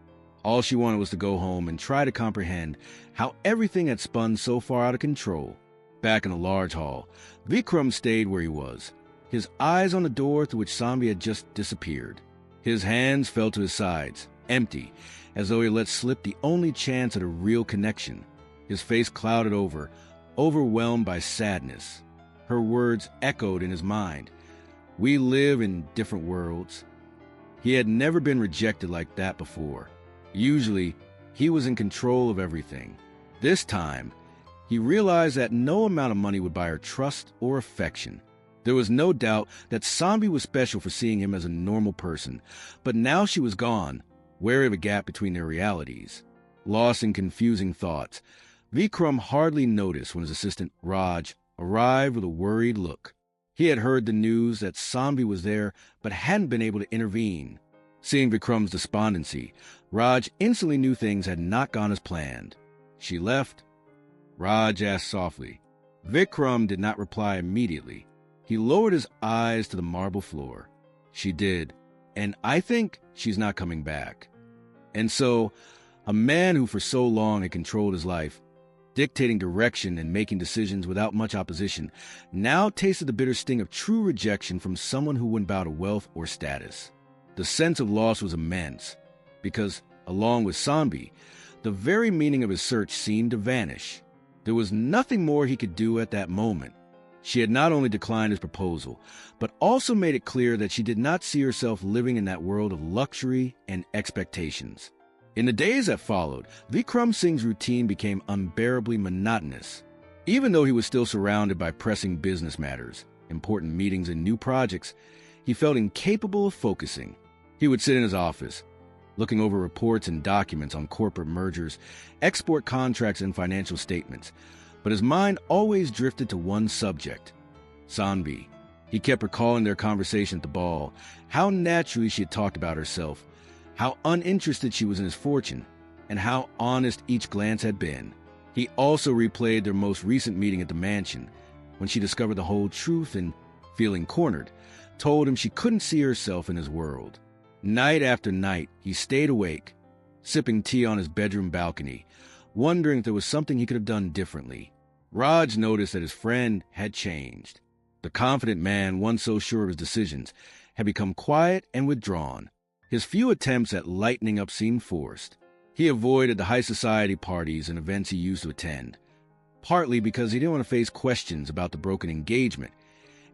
All she wanted was to go home and try to comprehend how everything had spun so far out of control. Back in the large hall, Vikram stayed where he was, his eyes on the door through which Sanvi had just disappeared. His hands fell to his sides, empty, as though he let slip the only chance at a real connection. His face clouded over, overwhelmed by sadness. Her words echoed in his mind. We live in different worlds. He had never been rejected like that before. Usually, he was in control of everything. This time, he realized that no amount of money would buy her trust or affection. There was no doubt that Sanvi was special for seeing him as a normal person, but now she was gone, wary of a gap between their realities. Lost in confusing thoughts, Vikram hardly noticed when his assistant, Raj, arrived with a worried look. He had heard the news that Sanvi was there, but hadn't been able to intervene. Seeing Vikram's despondency, Raj instantly knew things had not gone as planned. She left? Raj asked softly. Vikram did not reply immediately. He lowered his eyes to the marble floor. She did, and I think she's not coming back. And so, a man who for so long had controlled his life, dictating direction and making decisions without much opposition, now tasted the bitter sting of true rejection from someone who wouldn't bow to wealth or status. The sense of loss was immense, because, along with Sanvi, the very meaning of his search seemed to vanish. There was nothing more he could do at that moment. She had not only declined his proposal, but also made it clear that she did not see herself living in that world of luxury and expectations. In the days that followed, Vikram Singh's routine became unbearably monotonous. Even though he was still surrounded by pressing business matters, important meetings, and new projects, he felt incapable of focusing. He would sit in his office, looking over reports and documents on corporate mergers, export contracts, and financial statements. But his mind always drifted to one subject, Sanvi. He kept recalling their conversation at the ball, how naturally she had talked about herself, how uninterested she was in his fortune, and how honest each glance had been. He also replayed their most recent meeting at the mansion, when she discovered the whole truth and, feeling cornered, told him she couldn't see herself in his world. Night after night, he stayed awake, sipping tea on his bedroom balcony, wondering if there was something he could have done differently. Raj noticed that his friend had changed. The confident man, once so sure of his decisions, had become quiet and withdrawn. His few attempts at lightening up seemed forced. He avoided the high society parties and events he used to attend, partly because he didn't want to face questions about the broken engagement,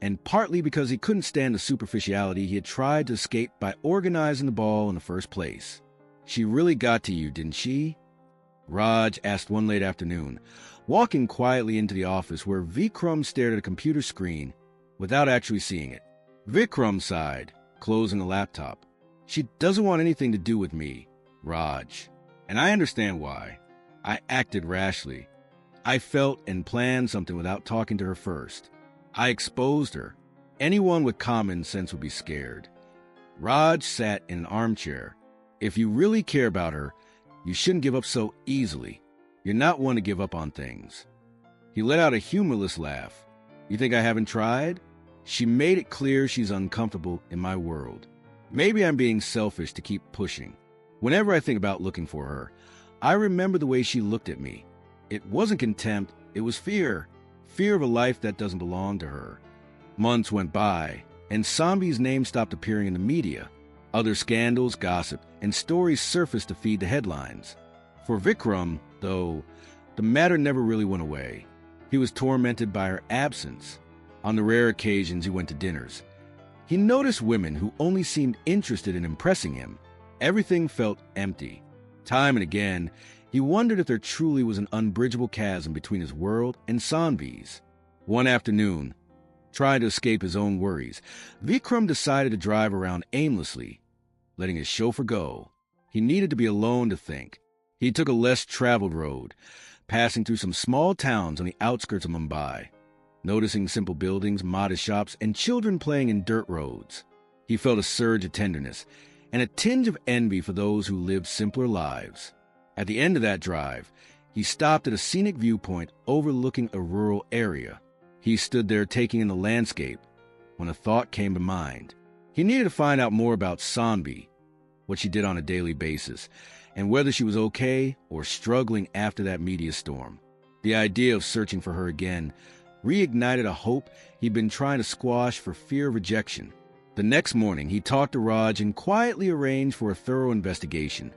and partly because he couldn't stand the superficiality he had tried to escape by organizing the ball in the first place. "She really got to you, didn't she?" Raj asked one late afternoon, walking quietly into the office where Vikram stared at a computer screen without actually seeing it. Vikram sighed, closing the laptop. "She doesn't want anything to do with me, Raj. And I understand why. I acted rashly. I felt and planned something without talking to her first. I exposed her. Anyone with common sense would be scared." Raj sat in an armchair. "If you really care about her, you shouldn't give up so easily. You're not one to give up on things." He let out a humorless laugh. "You think I haven't tried? She made it clear she's uncomfortable in my world. Maybe I'm being selfish to keep pushing. Whenever I think about looking for her, I remember the way she looked at me. It wasn't contempt, it was fear. Fear of a life that doesn't belong to her." Months went by, and Sambi's name stopped appearing in the media. Other scandals, gossip, and stories surfaced to feed the headlines. For Vikram, though, the matter never really went away. He was tormented by her absence. On the rare occasions he went to dinners, he noticed women who only seemed interested in impressing him. Everything felt empty. Time and again, he wondered if there truly was an unbridgeable chasm between his world and Sanvi's. One afternoon, trying to escape his own worries, Vikram decided to drive around aimlessly, letting his chauffeur go. He needed to be alone to think. He took a less traveled road, passing through some small towns on the outskirts of Mumbai, noticing simple buildings, modest shops, and children playing in dirt roads. He felt a surge of tenderness and a tinge of envy for those who lived simpler lives. At the end of that drive, he stopped at a scenic viewpoint overlooking a rural area. He stood there taking in the landscape when a thought came to mind. He needed to find out more about Sanvi, what she did on a daily basis, and whether she was okay or struggling after that media storm. The idea of searching for her again reignited a hope he'd been trying to squash for fear of rejection. The next morning, he talked to Raj and quietly arranged for a thorough investigation,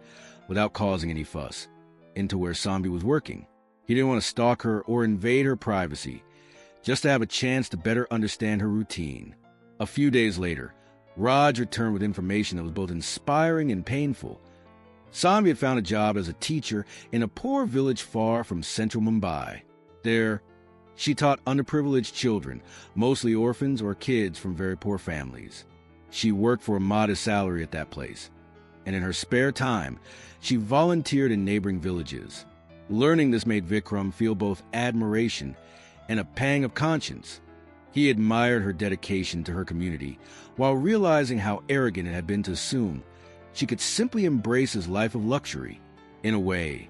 without causing any fuss, into where Sanvi was working. He didn't want to stalk her or invade her privacy, just to have a chance to better understand her routine. A few days later, Raj returned with information that was both inspiring and painful. Sanvi had found a job as a teacher in a poor village far from central Mumbai. There, she taught underprivileged children, mostly orphans or kids from very poor families. She worked for a modest salary at that place, and in her spare time, she volunteered in neighboring villages. Learning this made Vikram feel both admiration and a pang of conscience. He admired her dedication to her community, while realizing how arrogant it had been to assume she could simply embrace his life of luxury. In a way,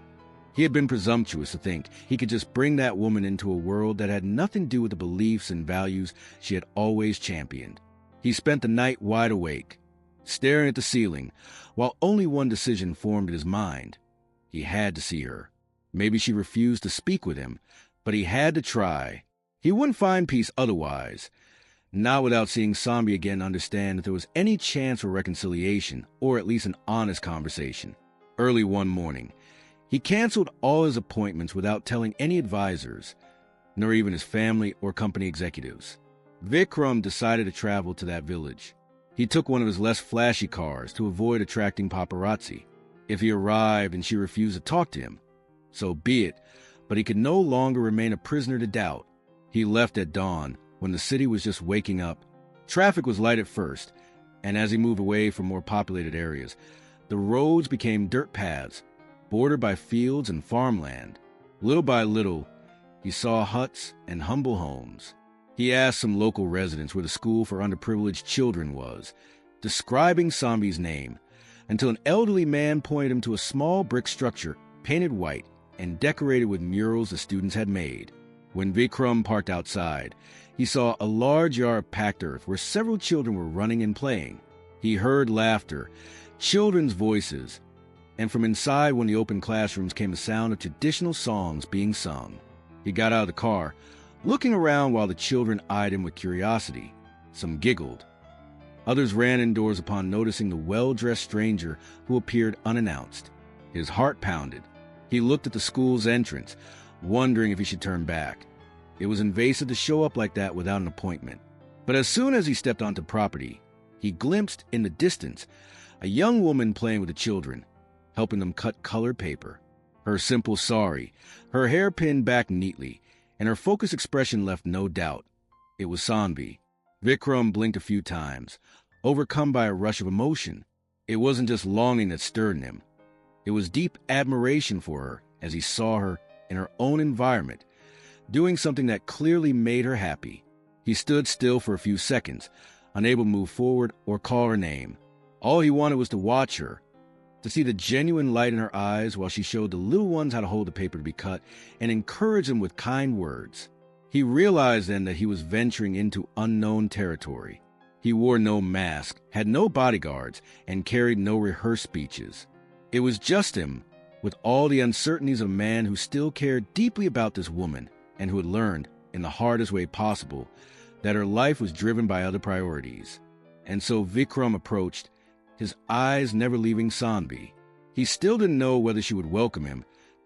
he had been presumptuous to think he could just bring that woman into a world that had nothing to do with the beliefs and values she had always championed. He spent the night wide awake, staring at the ceiling, while only one decision formed in his mind. He had to see her. Maybe she refused to speak with him, but he had to try. He wouldn't find peace otherwise, not without seeing Sanvi again understand that there was any chance for reconciliation, or at least an honest conversation. Early one morning, he canceled all his appointments without telling any advisors, nor even his family or company executives. Vikram decided to travel to that village. He took one of his less flashy cars to avoid attracting paparazzi. If he arrived and she refused to talk to him, so be it, but he could no longer remain a prisoner to doubt. He left at dawn, when the city was just waking up. Traffic was light at first, and as he moved away from more populated areas, the roads became dirt paths, bordered by fields and farmland. Little by little, he saw huts and humble homes. He asked some local residents where the school for underprivileged children was, describing Sanvi's name, until an elderly man pointed him to a small brick structure painted white and decorated with murals the students had made. When Vikram parked outside, he saw a large yard of packed earth where several children were running and playing. He heard laughter, children's voices, and from inside one of the open classrooms came the sound of traditional songs being sung. He got out of the car, looking around while the children eyed him with curiosity. Some giggled. Others ran indoors upon noticing the well-dressed stranger who appeared unannounced. His heart pounded. He looked at the school's entrance, wondering if he should turn back. It was invasive to show up like that without an appointment. But as soon as he stepped onto property, he glimpsed in the distance a young woman playing with the children, helping them cut colored paper. Her simple sari, her hair pinned back neatly, and her focused expression left no doubt. It was Sanvi. Vikram blinked a few times, overcome by a rush of emotion. It wasn't just longing that stirred in him. It was deep admiration for her as he saw her in her own environment, doing something that clearly made her happy. He stood still for a few seconds, unable to move forward or call her name. All he wanted was to watch her, to see the genuine light in her eyes while she showed the little ones how to hold the paper to be cut and encourage them with kind words. He realized then that he was venturing into unknown territory. He wore no mask, had no bodyguards, and carried no rehearsed speeches. It was just him, with all the uncertainties of a man who still cared deeply about this woman and who had learned, in the hardest way possible, that her life was driven by other priorities. And so Vikram approached, his eyes never leaving Sanvi. He still didn't know whether she would welcome him,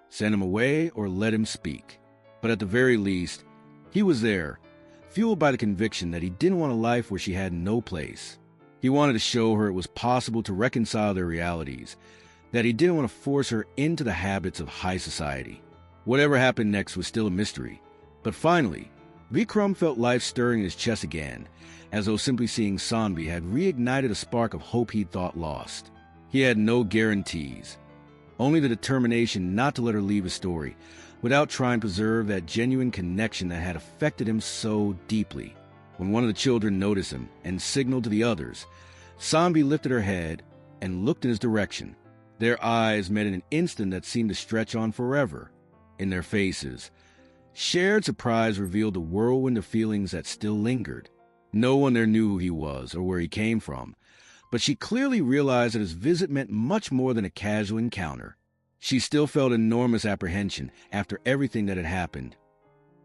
send him away, or let him speak. But at the very least, he was there, fueled by the conviction that he didn't want a life where she had no place. He wanted to show her it was possible to reconcile their realities, that he didn't want to force her into the habits of high society. Whatever happened next was still a mystery. But finally, Vikram felt life stirring in his chest again, as though simply seeing Sanvi had reignited a spark of hope he'd thought lost. He had no guarantees, only the determination not to let her leave his story, without trying to preserve that genuine connection that had affected him so deeply. When one of the children noticed him and signaled to the others, Sanvi lifted her head and looked in his direction. Their eyes met in an instant that seemed to stretch on forever. In their faces, shared surprise revealed a whirlwind of feelings that still lingered. No one there knew who he was or where he came from, but she clearly realized that his visit meant much more than a casual encounter. She still felt enormous apprehension after everything that had happened.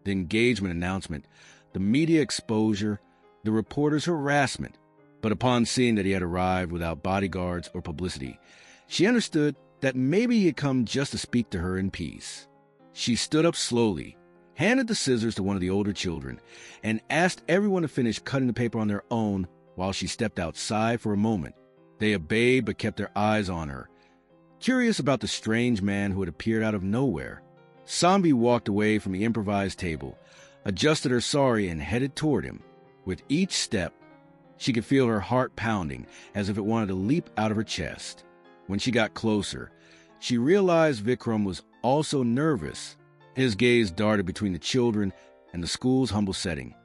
The engagement announcement, the media exposure, the reporter's harassment. But upon seeing that he had arrived without bodyguards or publicity, she understood that maybe he had come just to speak to her in peace. She stood up slowly, handed the scissors to one of the older children, and asked everyone to finish cutting the paper on their own while she stepped outside for a moment. They obeyed but kept their eyes on her, curious about the strange man who had appeared out of nowhere. Sanvi walked away from the improvised table, adjusted her sari, and headed toward him. With each step, she could feel her heart pounding as if it wanted to leap out of her chest. When she got closer, she realized Vikram was also nervous. His gaze darted between the children and the school's humble setting,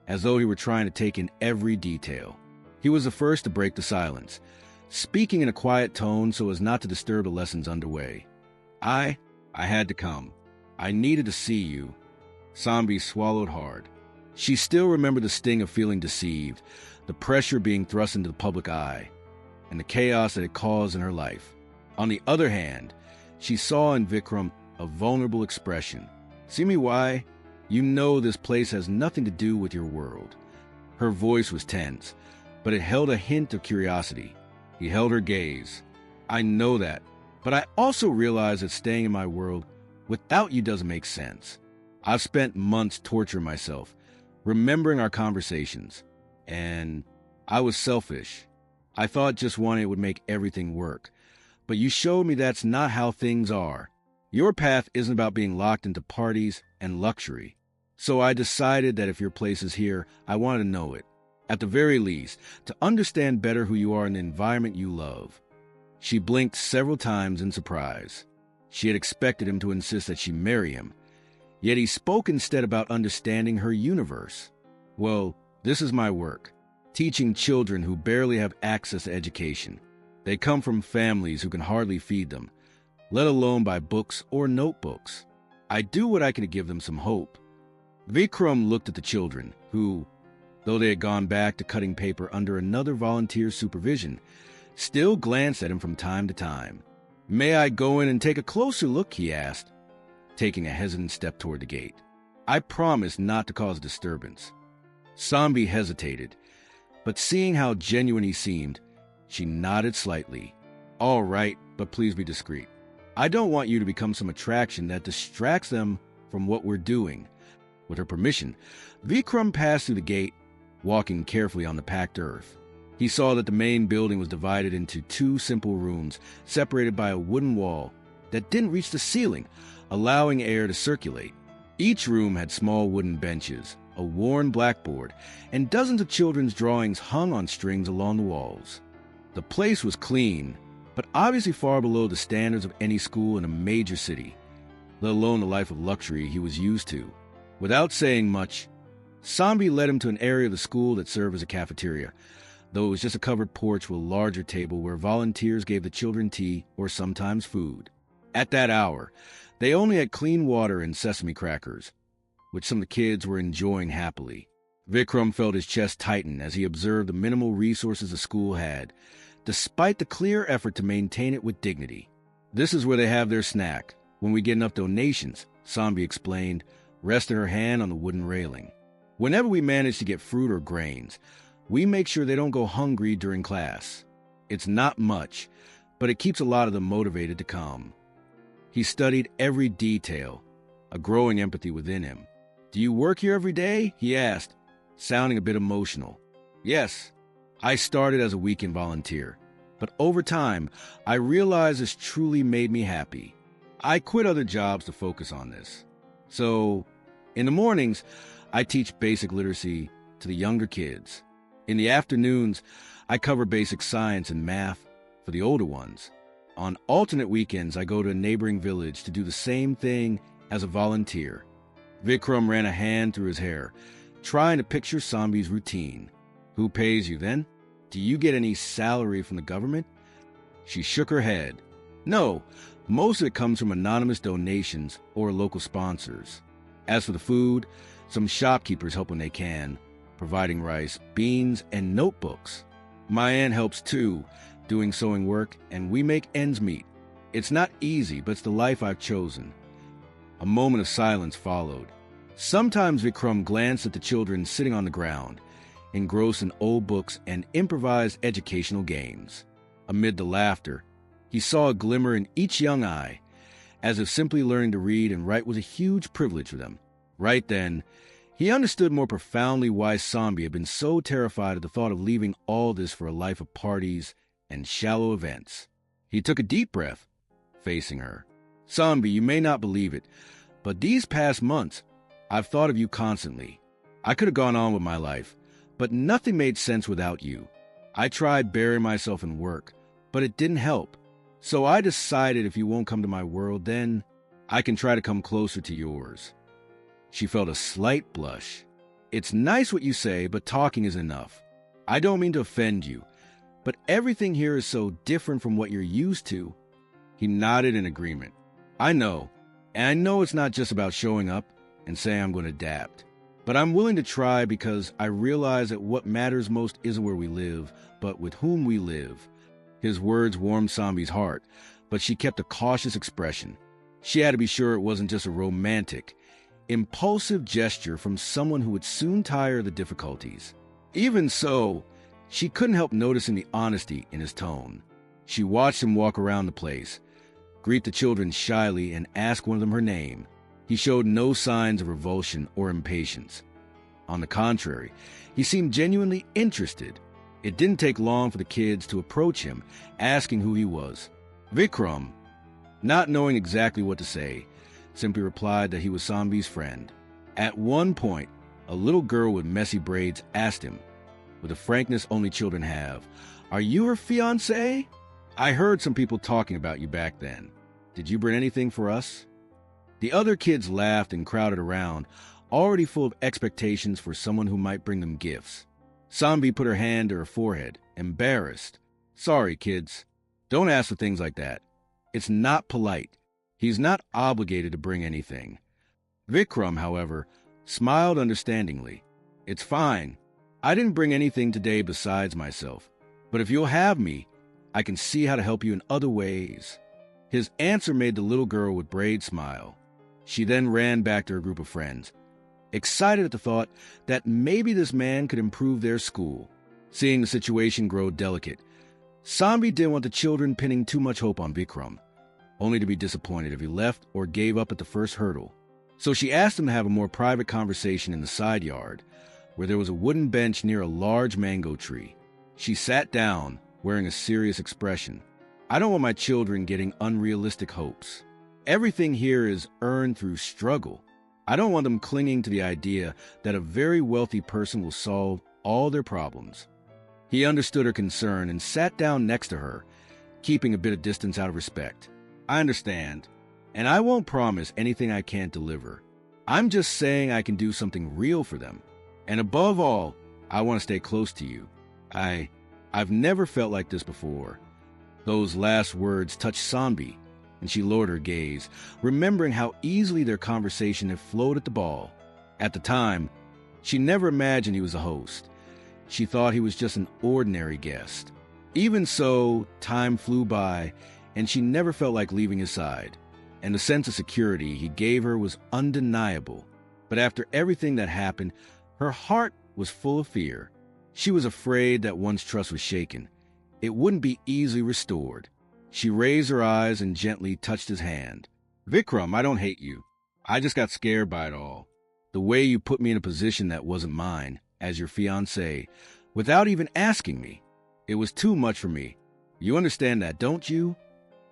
as though he were trying to take in every detail. He was the first to break the silence, speaking in a quiet tone so as not to disturb the lessons underway. I had to come. I needed to see you." Sanvi swallowed hard. She still remembered the sting of feeling deceived, the pressure being thrust into the public eye, and the chaos that it caused in her life. On the other hand, she saw in Vikram a vulnerable expression. "See me why? You know this place has nothing to do with your world." Her voice was tense, but it held a hint of curiosity. He held her gaze. "I know that, but I also realize that staying in my world without you doesn't make sense. I've spent months torturing myself, remembering our conversations, and I was selfish. I thought just wanting it would make everything work, but you showed me that's not how things are. Your path isn't about being locked into parties and luxury. So I decided that if your place is here, I wanted to know it. At the very least, to understand better who you are in the environment you love." She blinked several times in surprise. She had expected him to insist that she marry him, yet he spoke instead about understanding her universe. "Well, this is my work, teaching children who barely have access to education. They come from families who can hardly feed them, let alone buy books or notebooks. I do what I can to give them some hope." Vikram looked at the children, who, though they had gone back to cutting paper under another volunteer's supervision, still glanced at him from time to time. "May I go in and take a closer look?" he asked, taking a hesitant step toward the gate. "I promise not to cause disturbance." Sanvi hesitated, but seeing how genuine he seemed, she nodded slightly. "All right, but please be discreet. I don't want you to become some attraction that distracts them from what we're doing." With her permission, Vikram passed through the gate walking carefully on the packed earth. He saw that the main building was divided into two simple rooms, separated by a wooden wall that didn't reach the ceiling, allowing air to circulate. Each room had small wooden benches, a worn blackboard, and dozens of children's drawings hung on strings along the walls. The place was clean, but obviously far below the standards of any school in a major city, let alone the life of luxury he was used to. Without saying much, Sambi led him to an area of the school that served as a cafeteria, though it was just a covered porch with a larger table where volunteers gave the children tea or sometimes food. At that hour, they only had clean water and sesame crackers, which some of the kids were enjoying happily. Vikram felt his chest tighten as he observed the minimal resources the school had, despite the clear effort to maintain it with dignity. "This is where they have their snack, when we get enough donations," Sambi explained, resting her hand on the wooden railing. "Whenever we manage to get fruit or grains, we make sure they don't go hungry during class. It's not much, but it keeps a lot of them motivated to come." He studied every detail, a growing empathy within him. "Do you work here every day?" he asked, sounding a bit emotional. "Yes, I started as a weekend volunteer, but over time, I realized this truly made me happy. I quit other jobs to focus on this. So, in the mornings, I teach basic literacy to the younger kids. In the afternoons, I cover basic science and math for the older ones. On alternate weekends, I go to a neighboring village to do the same thing as a volunteer." Vikram ran a hand through his hair, trying to picture Sambi's routine. "Who pays you then? Do you get any salary from the government?" She shook her head. "No, most of it comes from anonymous donations or local sponsors. As for the food, some shopkeepers help when they can, providing rice, beans, and notebooks. My aunt helps too, doing sewing work, and we make ends meet. It's not easy, but it's the life I've chosen." A moment of silence followed. Sometimes Vikram glanced at the children sitting on the ground, engrossed in old books and improvised educational games. Amid the laughter, he saw a glimmer in each young eye, as if simply learning to read and write was a huge privilege for them. Right then, he understood more profoundly why Sambi had been so terrified at the thought of leaving all this for a life of parties and shallow events. He took a deep breath, facing her. "Sambi, you may not believe it, but these past months, I've thought of you constantly. I could have gone on with my life, but nothing made sense without you. I tried burying myself in work, but it didn't help. So I decided if you won't come to my world, then I can try to come closer to yours." She felt a slight blush. "It's nice what you say, but talking is enough. I don't mean to offend you, but everything here is so different from what you're used to." He nodded in agreement. "I know, and I know it's not just about showing up and saying I'm going to adapt. But I'm willing to try because I realize that what matters most isn't where we live, but with whom we live." His words warmed Sambi's heart, but she kept a cautious expression. She had to be sure it wasn't just a romantic, impulsive gesture from someone who would soon tire of the difficulties. Even so, she couldn't help noticing the honesty in his tone. She watched him walk around the place, greet the children shyly, and ask one of them her name. He showed no signs of revulsion or impatience. On the contrary, he seemed genuinely interested. It didn't take long for the kids to approach him, asking who he was. Vikram, not knowing exactly what to say, simply replied that he was Sambi's friend. At one point, a little girl with messy braids asked him, with the frankness only children have, "Are you her fiancé? I heard some people talking about you back then. Did you bring anything for us?" The other kids laughed and crowded around, already full of expectations for someone who might bring them gifts. Sambi put her hand to her forehead, embarrassed. "Sorry, kids. Don't ask for things like that. It's not polite. He's not obligated to bring anything." Vikram, however, smiled understandingly. "It's fine. I didn't bring anything today besides myself. But if you'll have me, I can see how to help you in other ways." His answer made the little girl with braids smile. She then ran back to her group of friends, excited at the thought that maybe this man could improve their school. Seeing the situation grow delicate, Sambi didn't want the children pinning too much hope on Vikram, only to be disappointed if he left or gave up at the first hurdle. So she asked him to have a more private conversation in the side yard, where there was a wooden bench near a large mango tree. She sat down, wearing a serious expression. I don't want my children getting unrealistic hopes. Everything here is earned through struggle. I don't want them clinging to the idea that a very wealthy person will solve all their problems. He understood her concern and sat down next to her, keeping a bit of distance out of respect. I understand, and I won't promise anything I can't deliver. I'm just saying I can do something real for them. And above all, I want to stay close to you. I've never felt like this before. Those last words touched Sanbi, and she lowered her gaze, remembering how easily their conversation had flowed at the ball. At the time, she never imagined he was a host. She thought he was just an ordinary guest. Even so, time flew by, and she never felt like leaving his side. And the sense of security he gave her was undeniable. But after everything that happened, her heart was full of fear. She was afraid that once trust was shaken, it wouldn't be easily restored. She raised her eyes and gently touched his hand. Vikram, I don't hate you. I just got scared by it all. The way you put me in a position that wasn't mine, as your fiancé, without even asking me. It was too much for me. You understand that, don't you?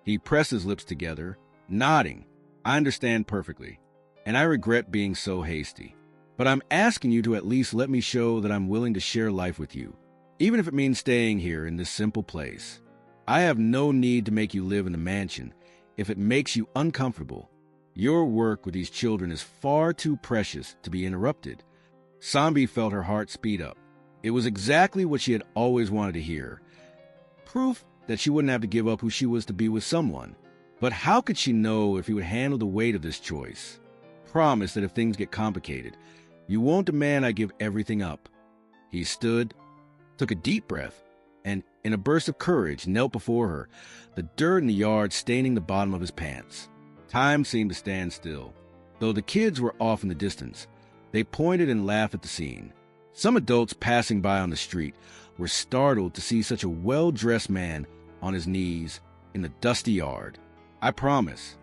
He pressed his lips together, nodding. I understand perfectly, and I regret being so hasty. But I'm asking you to at least let me show that I'm willing to share life with you, even if it means staying here in this simple place. I have no need to make you live in the mansion if it makes you uncomfortable. Your work with these children is far too precious to be interrupted. Sanbi felt her heart speed up. It was exactly what she had always wanted to hear. Proof that she wouldn't have to give up who she was to be with someone. But how could she know if he would handle the weight of this choice? Promise that if things get complicated, you won't demand I give everything up. He stood, took a deep breath, and, in a burst of courage, knelt before her, the dirt in the yard staining the bottom of his pants. Time seemed to stand still. Though the kids were off in the distance, they pointed and laughed at the scene. Some adults passing by on the street were startled to see such a well-dressed man on his knees in the dusty yard. I promise,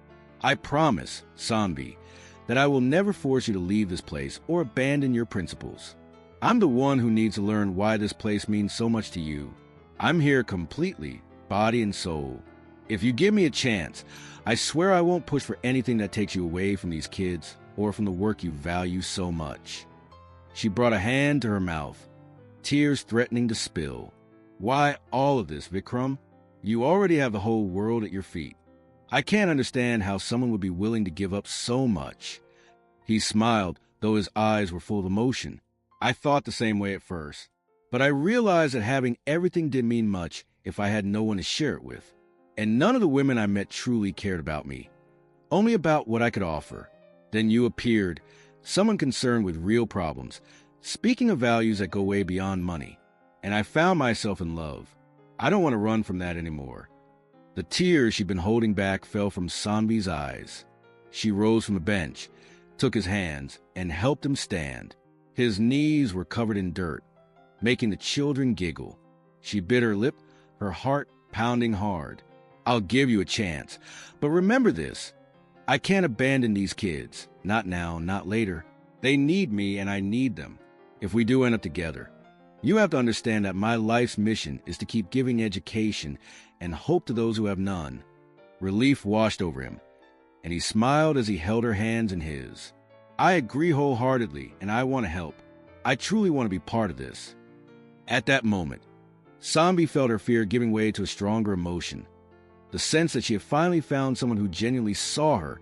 Sanbi, that I will never force you to leave this place or abandon your principles. I'm the one who needs to learn why this place means so much to you. I'm here completely, body and soul. If you give me a chance, I swear I won't push for anything that takes you away from these kids or from the work you value so much. She brought a hand to her mouth, tears threatening to spill. Why all of this, Vikram? You already have the whole world at your feet. I can't understand how someone would be willing to give up so much. He smiled, though his eyes were full of emotion. I thought the same way at first, but I realized that having everything didn't mean much if I had no one to share it with. And none of the women I met truly cared about me, only about what I could offer. Then you appeared, someone concerned with real problems, speaking of values that go way beyond money. And I found myself in love. I don't want to run from that anymore. The tears she'd been holding back fell from Sanbi's eyes. She rose from the bench, took his hands, and helped him stand. His knees were covered in dirt, making the children giggle. She bit her lip, her heart pounding hard. I'll give you a chance, but remember this. I can't abandon these kids. Not now, not later. They need me and I need them. If we do end up together, you have to understand that my life's mission is to keep giving education and hope to those who have none. Relief washed over him, and he smiled as he held her hands in his. I agree wholeheartedly, and I want to help. I truly want to be part of this. At that moment, Sanbi felt her fear giving way to a stronger emotion. The sense that she had finally found someone who genuinely saw her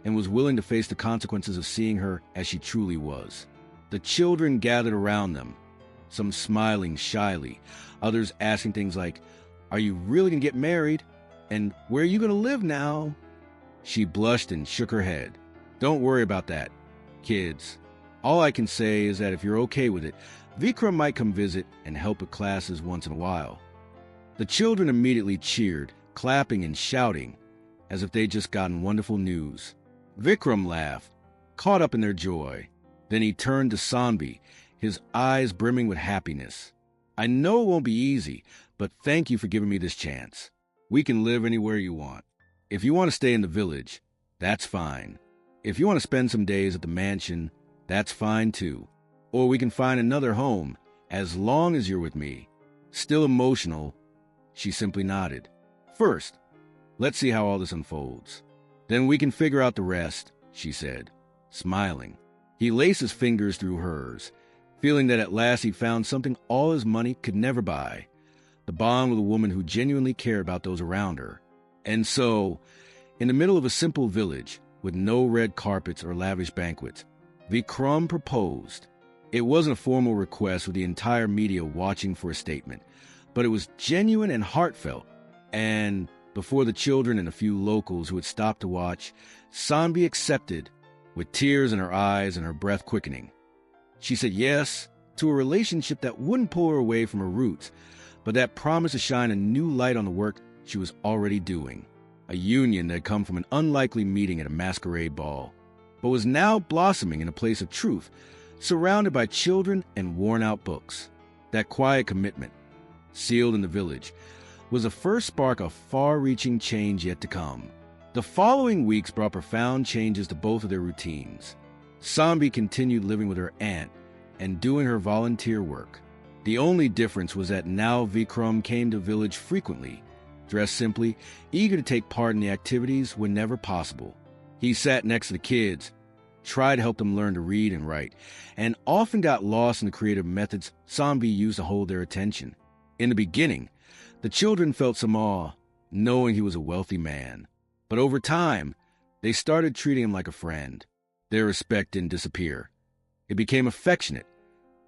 and was willing to face the consequences of seeing her as she truly was. The children gathered around them, some smiling shyly, others asking things like, "Are you really going to get married? And where are you going to live now?" She blushed and shook her head. "Don't worry about that, kids. All I can say is that if you're okay with it, Vikram might come visit and help with classes once in a while." The children immediately cheered, clapping and shouting, as if they'd just gotten wonderful news. Vikram laughed, caught up in their joy. Then he turned to Sanbi, his eyes brimming with happiness. "I know it won't be easy, but thank you for giving me this chance. We can live anywhere you want. If you want to stay in the village, that's fine. If you want to spend some days at the mansion, that's fine too. or we can find another home, as long as you're with me." Still emotional, she simply nodded. "First, let's see how all this unfolds. Then we can figure out the rest," she said, smiling. He laced his fingers through hers, feeling that at last he'd found something all his money could never buy, the bond with a woman who genuinely cared about those around her. And so, in the middle of a simple village, with no red carpets or lavish banquets, Vikram proposed. It wasn't a formal request with the entire media watching for a statement, but it was genuine and heartfelt. And before the children and a few locals who had stopped to watch, Sanvi accepted, with tears in her eyes and her breath quickening. She said yes to a relationship that wouldn't pull her away from her roots, but that promised to shine a new light on the work she was already doing. A union that had come from an unlikely meeting at a masquerade ball, but was now blossoming in a place of truth, surrounded by children and worn-out books. That quiet commitment, sealed in the village, was the first spark of far-reaching change yet to come. The following weeks brought profound changes to both of their routines. Sanvi continued living with her aunt and doing her volunteer work. The only difference was that now Vikram came to the village frequently, dressed simply, eager to take part in the activities whenever possible. He sat next to the kids, tried to help them learn to read and write, and often got lost in the creative methods Sanvi used to hold their attention. In the beginning, the children felt some awe, knowing he was a wealthy man. But over time, they started treating him like a friend. Their respect didn't disappear. It became affectionate.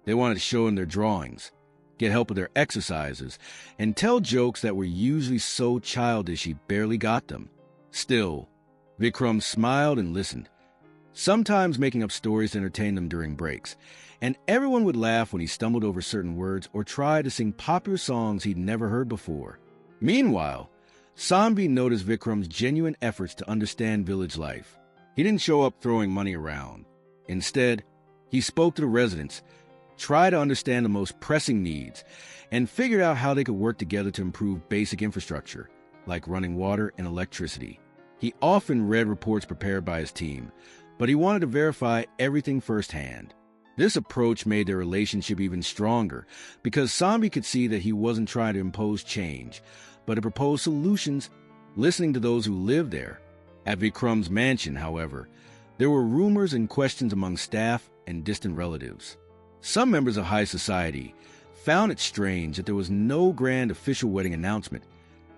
They wanted to show him their drawings, get help with their exercises, and tell jokes that were usually so childish he barely got them. Still, Vikram smiled and listened, sometimes making up stories to entertain them during breaks, and everyone would laugh when he stumbled over certain words or tried to sing popular songs he'd never heard before. Meanwhile, Sanvi noticed Vikram's genuine efforts to understand village life. He didn't show up throwing money around. Instead, he spoke to the residents, tried to understand the most pressing needs, and figured out how they could work together to improve basic infrastructure, like running water and electricity. He often read reports prepared by his team, but he wanted to verify everything firsthand. This approach made their relationship even stronger, because Sanvi could see that he wasn't trying to impose change, but to propose solutions, listening to those who lived there. At Vikram's mansion, however, there were rumors and questions among staff and distant relatives. Some members of high society found it strange that there was no grand official wedding announcement,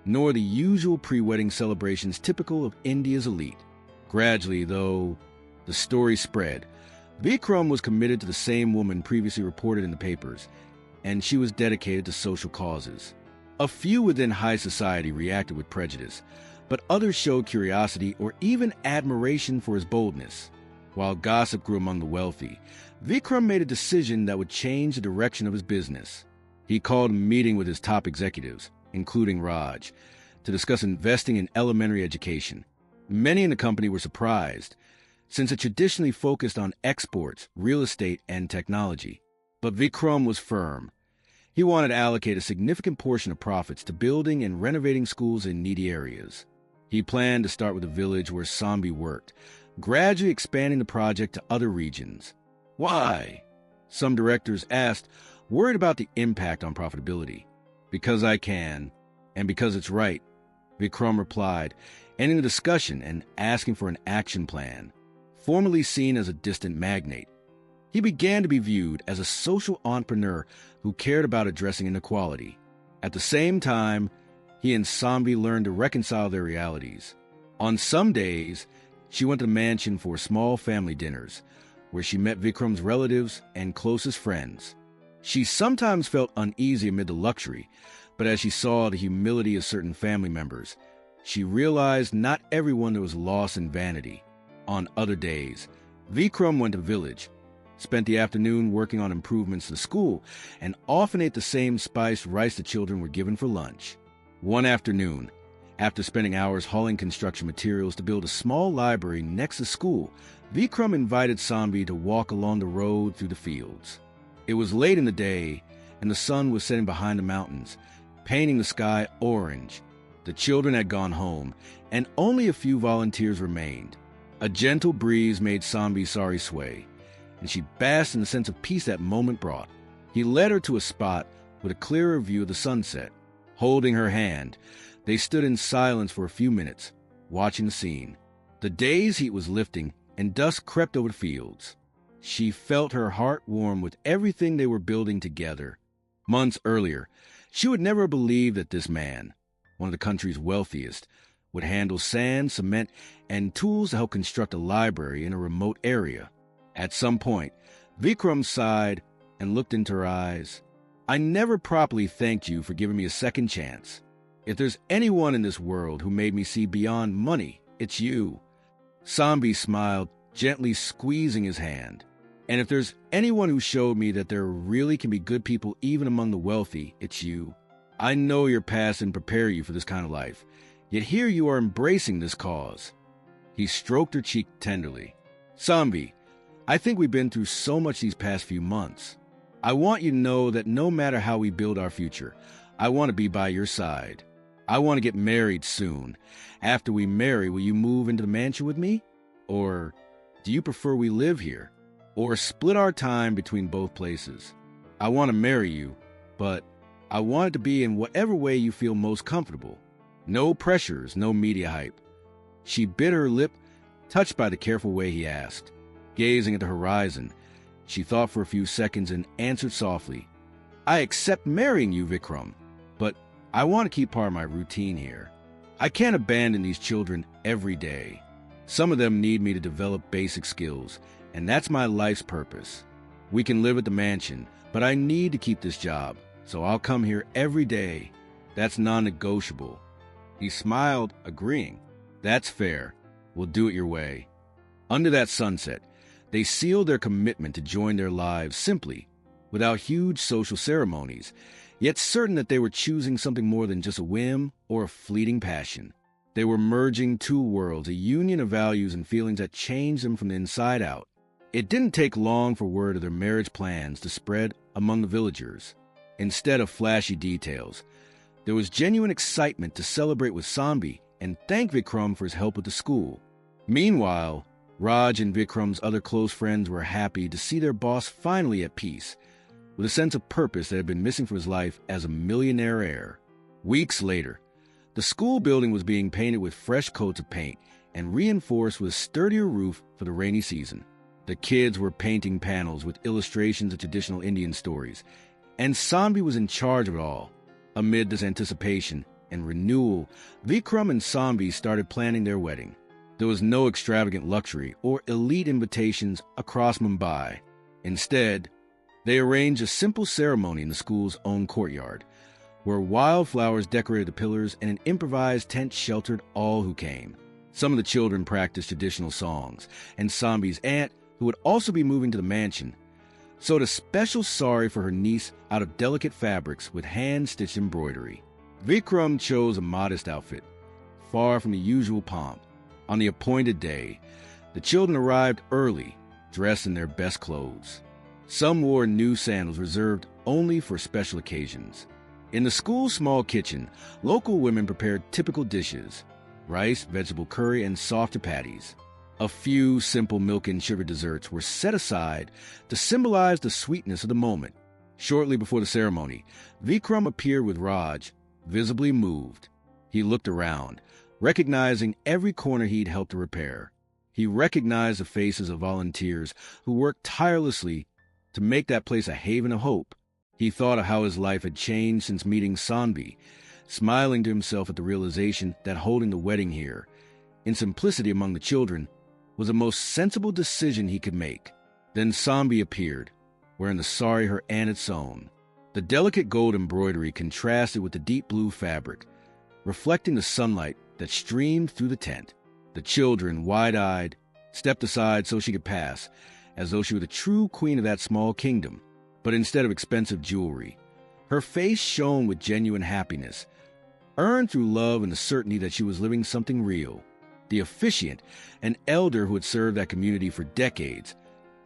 nor the usual pre-wedding celebrations typical of India's elite. Gradually, though, the story spread. Vikram was committed to the same woman previously reported in the papers, and she was dedicated to social causes. A few within high society reacted with prejudice, but others showed curiosity or even admiration for his boldness. While gossip grew among the wealthy, Vikram made a decision that would change the direction of his business. He called a meeting with his top executives, including Raj, to discuss investing in elementary education. Many in the company were surprised, since it traditionally focused on exports, real estate, and technology. But Vikram was firm. He wanted to allocate a significant portion of profits to building and renovating schools in needy areas. He planned to start with the village where Sanvi worked, gradually expanding the project to other regions. Why? Some directors asked, worried about the impact on profitability. Because I can, and because it's right, Vikram replied, ending the discussion and asking for an action plan. Formerly seen as a distant magnate, he began to be viewed as a social entrepreneur who cared about addressing inequality. At the same time, he and Sanvi learned to reconcile their realities. On some days, she went to the mansion for small family dinners, where she met Vikram's relatives and closest friends. She sometimes felt uneasy amid the luxury, but as she saw the humility of certain family members, she realized not everyone was lost in vanity. On other days, Vikram went to the village, spent the afternoon working on improvements to the school, and often ate the same spiced rice the children were given for lunch. One afternoon, after spending hours hauling construction materials to build a small library next to school, Vikram invited Sanvi to walk along the road through the fields. It was late in the day, and the sun was setting behind the mountains, painting the sky orange. The children had gone home, and only a few volunteers remained. A gentle breeze made Sanvi's sari sway, and she basked in the sense of peace that moment brought. He led her to a spot with a clearer view of the sunset. Holding her hand, they stood in silence for a few minutes, watching the scene. The day's heat was lifting, and dusk crept over the fields. She felt her heart warm with everything they were building together. Months earlier, she would never believe that this man, one of the country's wealthiest, would handle sand, cement, and tools to help construct a library in a remote area. At some point, Vikram sighed and looked into her eyes. I never properly thanked you for giving me a second chance. If there's anyone in this world who made me see beyond money, it's you. Sambi smiled, gently squeezing his hand. And if there's anyone who showed me that there really can be good people even among the wealthy, it's you. I know your past didn't prepare you for this kind of life, yet here you are embracing this cause. He stroked her cheek tenderly. Sambi, I think we've been through so much these past few months. I want you to know that no matter how we build our future, I want to be by your side. I want to get married soon. After we marry, will you move into the mansion with me? Or do you prefer we live here? Or split our time between both places? I want to marry you, but I want it to be in whatever way you feel most comfortable. No pressures, no media hype. She bit her lip, touched by the careful way he asked. Gazing at the horizon, she thought for a few seconds and answered softly, I accept marrying you, Vikram, but I want to keep part of my routine here. I can't abandon these children every day. Some of them need me to develop basic skills, and that's my life's purpose. We can live at the mansion, but I need to keep this job, so I'll come here every day. That's non-negotiable. He smiled, agreeing. That's fair. We'll do it your way. Under that sunset, they sealed their commitment to join their lives simply, without huge social ceremonies, yet certain that they were choosing something more than just a whim or a fleeting passion. They were merging two worlds, a union of values and feelings that changed them from the inside out. It didn't take long for word of their marriage plans to spread among the villagers. Instead of flashy details, there was genuine excitement to celebrate with Sambi and thank Vikram for his help with the school. Meanwhile, Raj and Vikram's other close friends were happy to see their boss finally at peace, with a sense of purpose that had been missing from his life as a millionaire heir. Weeks later, the school building was being painted with fresh coats of paint and reinforced with a sturdier roof for the rainy season. The kids were painting panels with illustrations of traditional Indian stories, and Sambi was in charge of it all. Amid this anticipation and renewal, Vikram and Sambi started planning their wedding. There was no extravagant luxury or elite invitations across Mumbai. Instead, they arranged a simple ceremony in the school's own courtyard, where wildflowers decorated the pillars and an improvised tent sheltered all who came. Some of the children practiced traditional songs, and Sambi's aunt, who would also be moving to the mansion, sewed a special sari for her niece out of delicate fabrics with hand-stitched embroidery. Vikram chose a modest outfit, far from the usual pomp. On the appointed day, the children arrived early, dressed in their best clothes. Some wore new sandals reserved only for special occasions. In the school's small kitchen, local women prepared typical dishes: rice, vegetable curry, and soft chapatis. A few simple milk and sugar desserts were set aside to symbolize the sweetness of the moment. Shortly before the ceremony, Vikram appeared with Raj, visibly moved. He looked around, recognizing every corner he'd helped to repair. He recognized the faces of volunteers who worked tirelessly to make that place a haven of hope. He thought of how his life had changed since meeting Sambi, smiling to himself at the realization that holding the wedding here, in simplicity among the children, was the most sensible decision he could make. Then Sambi appeared, wearing the sari her aunt had sewn. The delicate gold embroidery contrasted with the deep blue fabric, reflecting the sunlight that streamed through the tent. The children, wide-eyed, stepped aside so she could pass, as though she were the true queen of that small kingdom. But instead of expensive jewelry, her face shone with genuine happiness, earned through love and the certainty that she was living something real. The officiant, an elder who had served that community for decades,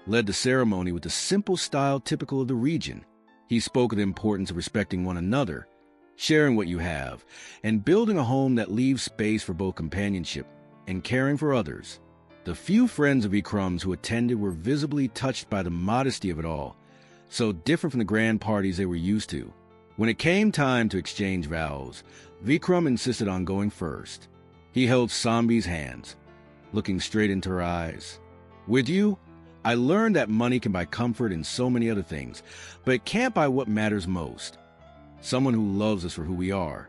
led the ceremony with the simple style typical of the region. He spoke of the importance of respecting one another, sharing what you have, and building a home that leaves space for both companionship and caring for others. The few friends of Vikram's who attended were visibly touched by the modesty of it all, so different from the grand parties they were used to. When it came time to exchange vows, Vikram insisted on going first. He held Sambi's hands, looking straight into her eyes. "With you, I learned that money can buy comfort and so many other things, but it can't buy what matters most. Someone who loves us for who we are.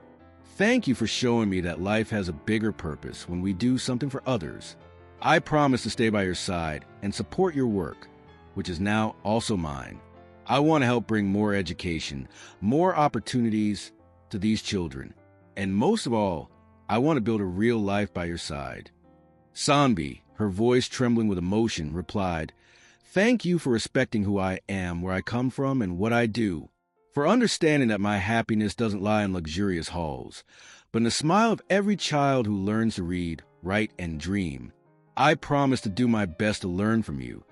Thank you for showing me that life has a bigger purpose when we do something for others. I promise to stay by your side and support your work, which is now also mine. I want to help bring more education, more opportunities to these children, and most of all, I want to build a real life by your side." Sambi, her voice trembling with emotion, replied, "Thank you for respecting who I am, where I come from, and what I do, for understanding that my happiness doesn't lie in luxurious halls, but in the smile of every child who learns to read, write, and dream. I promise to do my best to learn from you,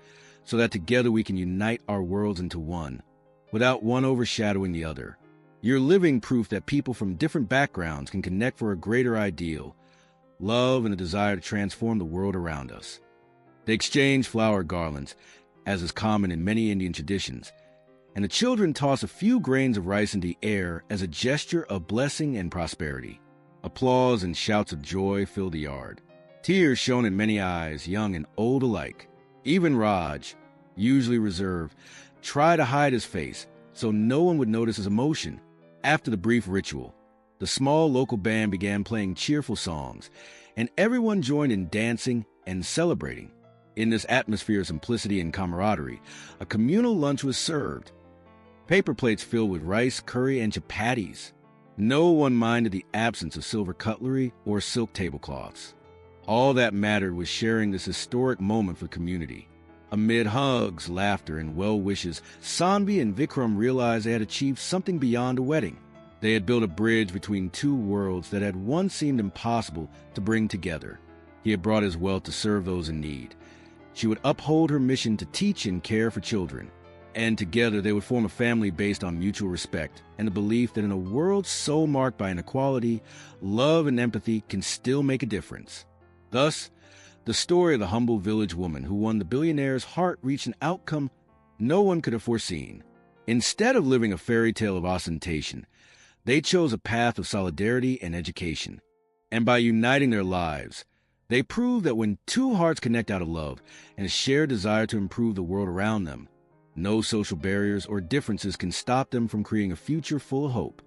so that together we can unite our worlds into one, without one overshadowing the other. You're living proof that people from different backgrounds can connect for a greater ideal, love and a desire to transform the world around us." They exchanged flower garlands, as is common in many Indian traditions, and the children tossed a few grains of rice into the air as a gesture of blessing and prosperity. Applause and shouts of joy filled the yard. Tears shone in many eyes, young and old alike. Even Raj, usually reserved, tried to hide his face so no one would notice his emotion. After the brief ritual, the small local band began playing cheerful songs, and everyone joined in dancing and celebrating. In this atmosphere of simplicity and camaraderie, a communal lunch was served. Paper plates filled with rice, curry, and chapatis. No one minded the absence of silver cutlery or silk tablecloths. All that mattered was sharing this historic moment for the community. Amid hugs, laughter, and well wishes, Sambi and Vikram realized they had achieved something beyond a wedding. They had built a bridge between two worlds that had once seemed impossible to bring together. He had brought his wealth to serve those in need. She would uphold her mission to teach and care for children. And together they would form a family based on mutual respect and the belief that in a world so marked by inequality, love and empathy can still make a difference. Thus, the story of the humble village woman who won the billionaire's heart reached an outcome no one could have foreseen. Instead of living a fairy tale of ostentation, they chose a path of solidarity and education. And by uniting their lives, they proved that when two hearts connect out of love and a shared desire to improve the world around them, no social barriers or differences can stop them from creating a future full of hope.